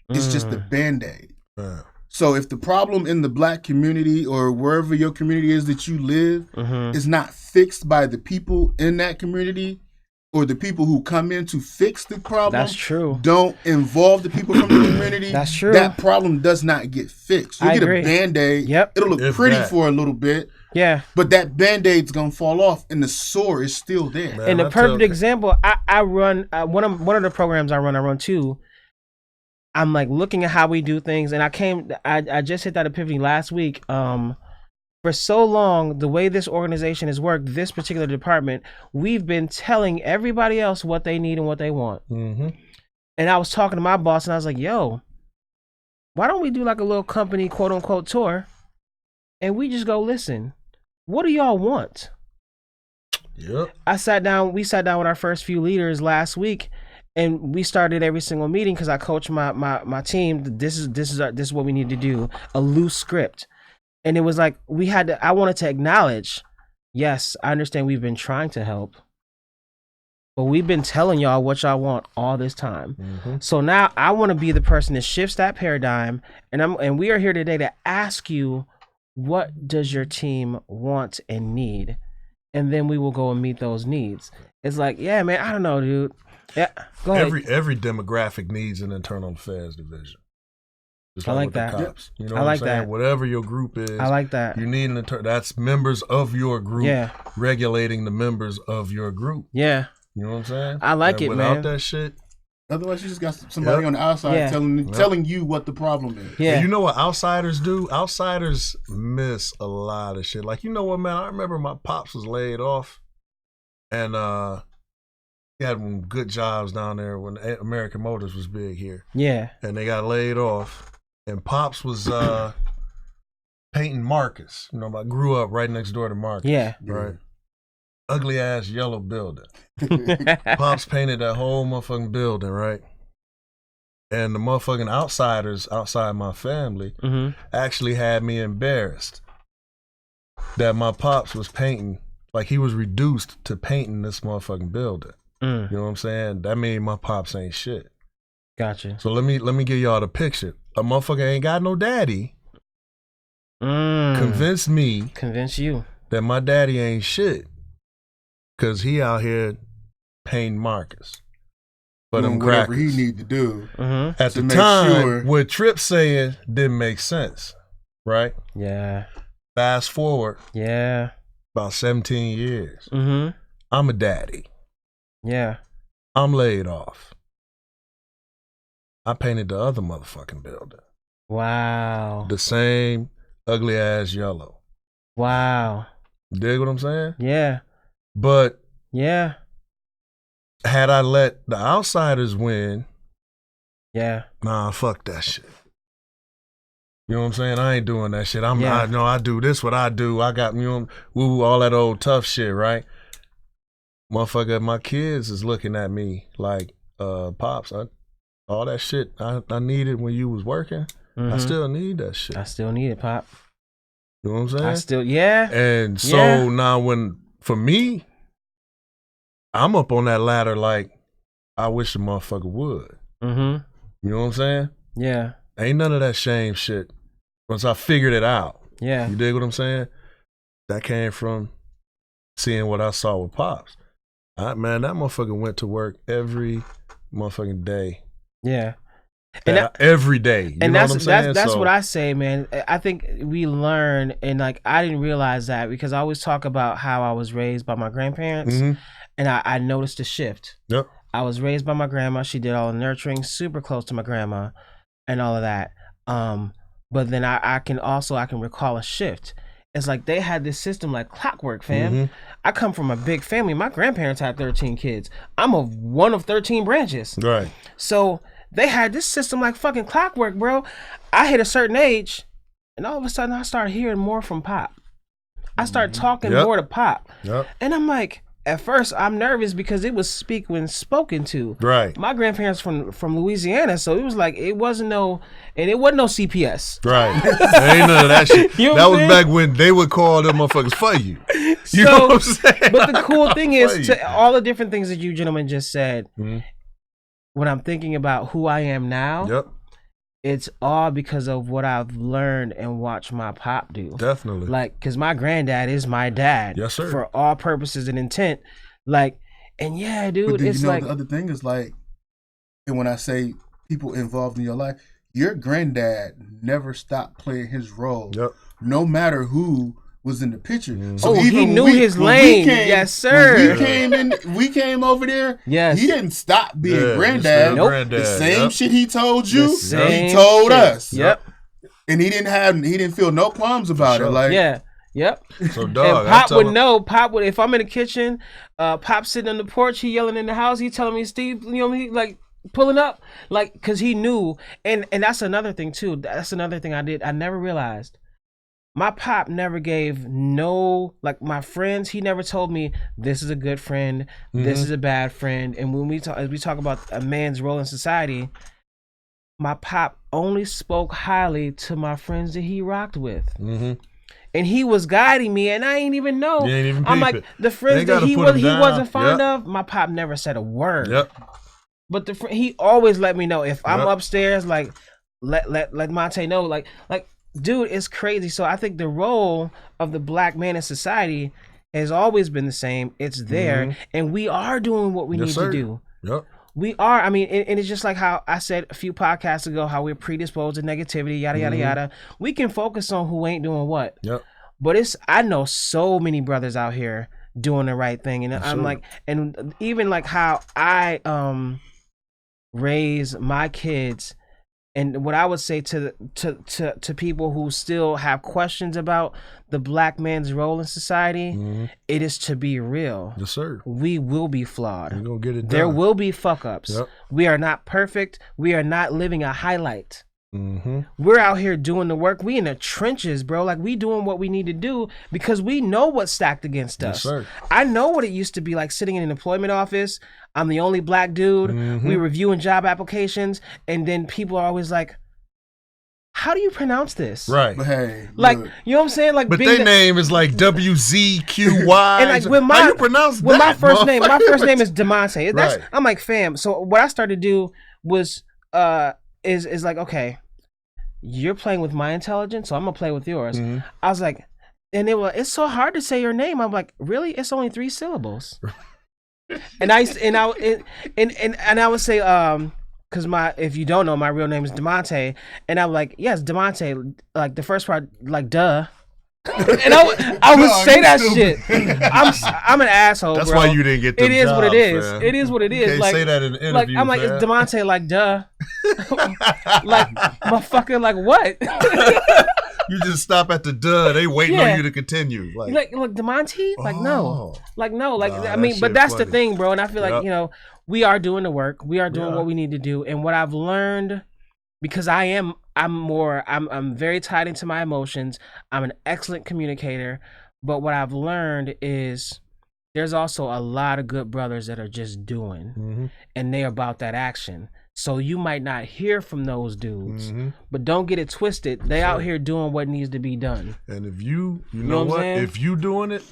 Yep. It's just a Band-Aid. Yeah. So if the problem in the black community or wherever your community is that you live is not fixed by the people in that community or the people who come in to fix the problem, That's true. don't involve the people from the community, That's true. that problem does not get fixed. You'll I get agree. a Band-Aid. Yep. It'll look If pretty that. for a little bit, Yeah. but that Band-Aid's going to fall off and the sore is still there. Man, And the I perfect tell- example, I run one of the programs I run two. I'm like looking at how we do things, and I just hit that epiphany last week. For so long, the way this organization has worked, this particular department, we've been telling everybody else what they need and what they want. Mhm. And I was talking to my boss, and I was like, "Yo, why don't we do like a little company quote unquote tour, and we just go listen? What do y'all want?" Yep. We sat down with our first few leaders last week, and we started every single meeting because I coach my team. This is what we need to do, a loose script. And it was like I wanted to acknowledge, yes, I understand we've been trying to help, but we've been telling y'all what y'all want all this time. So now I want to be the person that shifts that paradigm, and we are here today to ask you, what does your team want and need? And then we will go and meet those needs. It's like, yeah, man, I don't know, dude. Yeah, go ahead. Every demographic needs an internal affairs division. Just I like with the that. cops. You know I what like I'm saying? that. Whatever your group is, I like that. you need an that's members of your group Yeah. regulating the members of your group. Yeah. You know what I'm saying? I like And it, without man. that shit, Otherwise, you just got somebody Yep. on the outside Yeah. telling you what the problem is. Yeah. and you know what outsiders do? Outsiders miss a lot of shit. Like, you know what, man? I remember my pops was laid off, and he had some good jobs down there when American Motors was big here, Yeah. and they got laid off. And pops was painting Marcus. You know, I grew up right next door to Marcus. Yeah. Right. Ugly ass yellow building. Pops painted that whole motherfucking building, right? And the motherfucking outsiders outside my family actually had me embarrassed that my pops was painting, like he was reduced to painting this motherfucking building. You know what I'm saying? That mean my pops ain't shit. Gotcha. So let me give y'all the picture. A motherfucker ain't got no daddy. Convince me Convince you. that my daddy ain't shit. Cause he out here painting Marcus. But Doing them whatever crackers. he need to do. At to the make time, sure- what Tripp saying didn't make sense. Right? Yeah. Fast forward Yeah. about 17 years. Mm-hmm. I'm a daddy. Yeah. I'm laid off. I painted the other motherfucking building. Wow. The same ugly ass yellow. Wow. You dig what I'm saying? Yeah. But Yeah. had I let the outsiders win, Yeah. nah, fuck that shit. You know what I'm saying? I ain't doing that shit. Yeah. I know I do this what I do. I got, you know, woo, all that old tough shit, right? Motherfucker, my kids is looking at me like, Pops, all that shit I needed when you was working, I still need that shit. I still need it, Pop. You know what I'm saying? I still, yeah. And so Yeah. now for me, I'm up on that ladder like, I wish a motherfucker would. Mm-hmm. You know what I'm saying? Yeah. Ain't none of that shame shit. Once I figured it out. Yeah. You dig what I'm saying? That came from seeing what I saw with Pops. Man, that motherfucker went to work every motherfucking day. Yeah. Every day. You know what I'm saying? That's what I say, man. I think we learn, and like I didn't realize that because I always talk about how I was raised by my grandparents, and I noticed a shift. Yep. I was raised by my grandma. She did all the nurturing, super close to my grandma, and all of that. But then I can recall a shift. It's like they had this system like clockwork, fam. I come from a big family. My grandparents had 13 kids. I'm one of 13 branches. Right. So they had this system like fucking clockwork, bro. I hit a certain age, and all of a sudden I started hearing more from Pop. I started talking more to Pop. Yep. And I'm like, at first I'm nervous because it was spoken to. Right. My grandparents from Louisiana, so it was like it wasn't no CPS. Right. Ain't none of that shit. You know that was back when they would call them motherfuckers for you. You know what I'm saying? But the cool thing is, to all the different things that you gentlemen just said, when I'm thinking about who I am now, it's all because of what I've learned and watched my Pop do. Definitely. Like, because my granddad is my dad. Yes, sir. For all purposes and intent. Like, and yeah, dude, but it's like... the other thing is like, and when I say people involved in your life, your granddad never stopped playing his role. Yep. No matter who was in the picture. So he knew his lane. Yes, sir. We came over there. Yes. He didn't stop being granddad. Nope. The same shit he told you, he told us. Yep. And he didn't feel no qualms about it. Like, yeah. Yep. So dog, and Pop would know. Pop would, if I'm in the kitchen, Pop sitting on the porch, he yelling in the house, he telling me, Steve, you know, he like pulling up, like, cause he knew. And that's another thing too. That's another thing I never realized. My Pop never gave like my friends, he never told me this is a good friend, this is a bad friend. And when as we talk about a man's role in society, my Pop only spoke highly to my friends that he rocked with. And he was guiding me, and I ain't even know. I'm like, the friends that he wasn't fond of, my Pop never said a word. Yep. But he always let me know if I'm upstairs, like let Monte know, like dude, it's crazy. So I think the role of the black man in society has always been the same. It's there, and we are doing what we need to do. Yep. We are. I mean, and it's just like how I said a few podcasts ago, how we're predisposed to negativity, yada yada yada. We can focus on who ain't doing what. Yep. But I know so many brothers out here doing the right thing, and I'm like, and even like how I raise my kids. And what I would say to people who still have questions about the black man's role in society, it is to be real. Yes, sir. We will be flawed. We're gonna get it done. There will be fuck ups. Yep. We are not perfect. We are not living a highlight. We're out here doing the work. We in the trenches, bro. Like, we doing what we need to do because we know what's stacked against us. Yes, sir. I know what it used to be like sitting in an employment office. I'm the only black dude. We reviewing job applications, and then people are always like, how do you pronounce this? Right. But hey, like, look, you know what I'm saying? Like, but their name is like WZQY. And like how you pronounce that? My first name is DeMonte. Right. I'm like, fam. So what I started to do was is like, okay, you're playing with my intelligence, so I'm gonna play with yours. I was like, and it's so hard to say your name. I'm like, really? It's only 3 syllables. and I would say, because if you don't know, my real name is DeMonte, and I'm like, yes, DeMonte, like the first part, like duh. And I would say that shit. I'm an asshole. That's bro. Why you didn't get the It is job, what it is. man. It is what it is. You can't like, say that in an interview. Like, I'm like, it's DeMonte, like duh. Like, motherfucker, like what? You just stop at the duh. They waiting on you to continue. Like DeMonte? Like no. Like no. Like nah, I mean, but that's funny. the thing, bro. And I feel like, you know, we are doing the work. We are doing what we need to do. And what I've learned, because I'm very tied into my emotions. I'm an excellent communicator. But what I've learned is there's also a lot of good brothers that are just doing, and they're about that action. So you might not hear from those dudes, but don't get it twisted. They out here doing what needs to be done. And if you know what? If you doing it,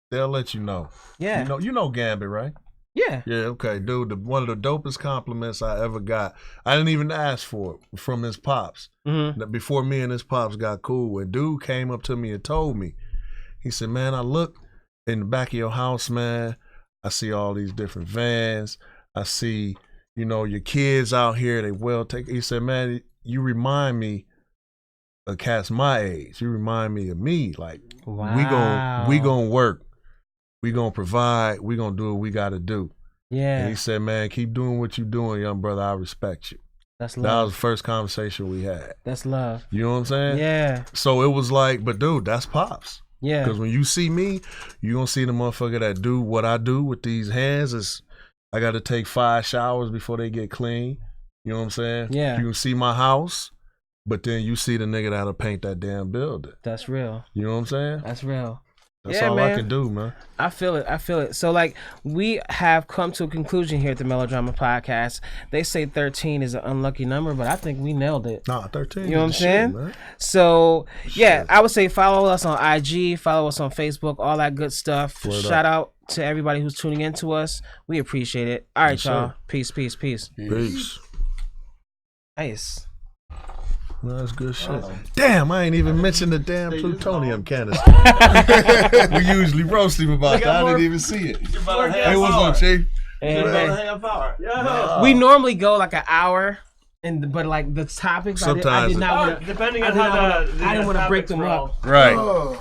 they'll let you know. Yeah. You know Gambit, right? Yeah. Yeah, okay, dude. One of the dopest compliments I ever got. I didn't even ask for it from his pops. Mm-hmm. Before me and his pops got cool, and dude came up to me and told me, he said, "Man, I look in the back of your house, man. I see all these different vans. I see, you know, your kids out here. They well taken." He said, "Man, you remind me of cats my age. You remind me of me. Like Wow. we gonna work. We gonna provide. We gonna do what we gotta do." Yeah. And he said, "Man, keep doing what you doing, young brother. I respect you." That's That love. was the first conversation we had. That's love. You know what I'm saying? Yeah. So it was like, but dude, that's pops. Yeah. Because when you see me, you gonna see the motherfucker that do what I do with these hands. Is I got to take 5 showers before they get clean. You know what I'm saying? Yeah. You can see my house, but then you see the nigga that'll paint that damn building. That's real. You know what I'm saying? That's real. That's Yeah, all man. I can do, man. I feel it. I feel it. So, like, we have come to a conclusion here at the Melodrama Podcast. They say 13 is an unlucky number, but I think we nailed it. Nah, 13. You know what I'm is the saying? shit, man. So, yeah, I would say follow us on IG, follow us on Facebook, all that good stuff. Word Shout up. out to everybody who's tuning in to us. We appreciate it. All right, Yes, y'all. sir. Peace, peace, peace. Peace. Nice. No, that's good shit. Damn, I ain't even mentioned the damn plutonium canister. We usually roast him about that. I didn't even see it. Hey, what's up, Chief? And, man, Half hour. Yeah. we normally go like an hour, but like the topics, I Sometimes did not want to. Depending I on didn't how wanna- the I didn't wanna break topics them roll. up. Right.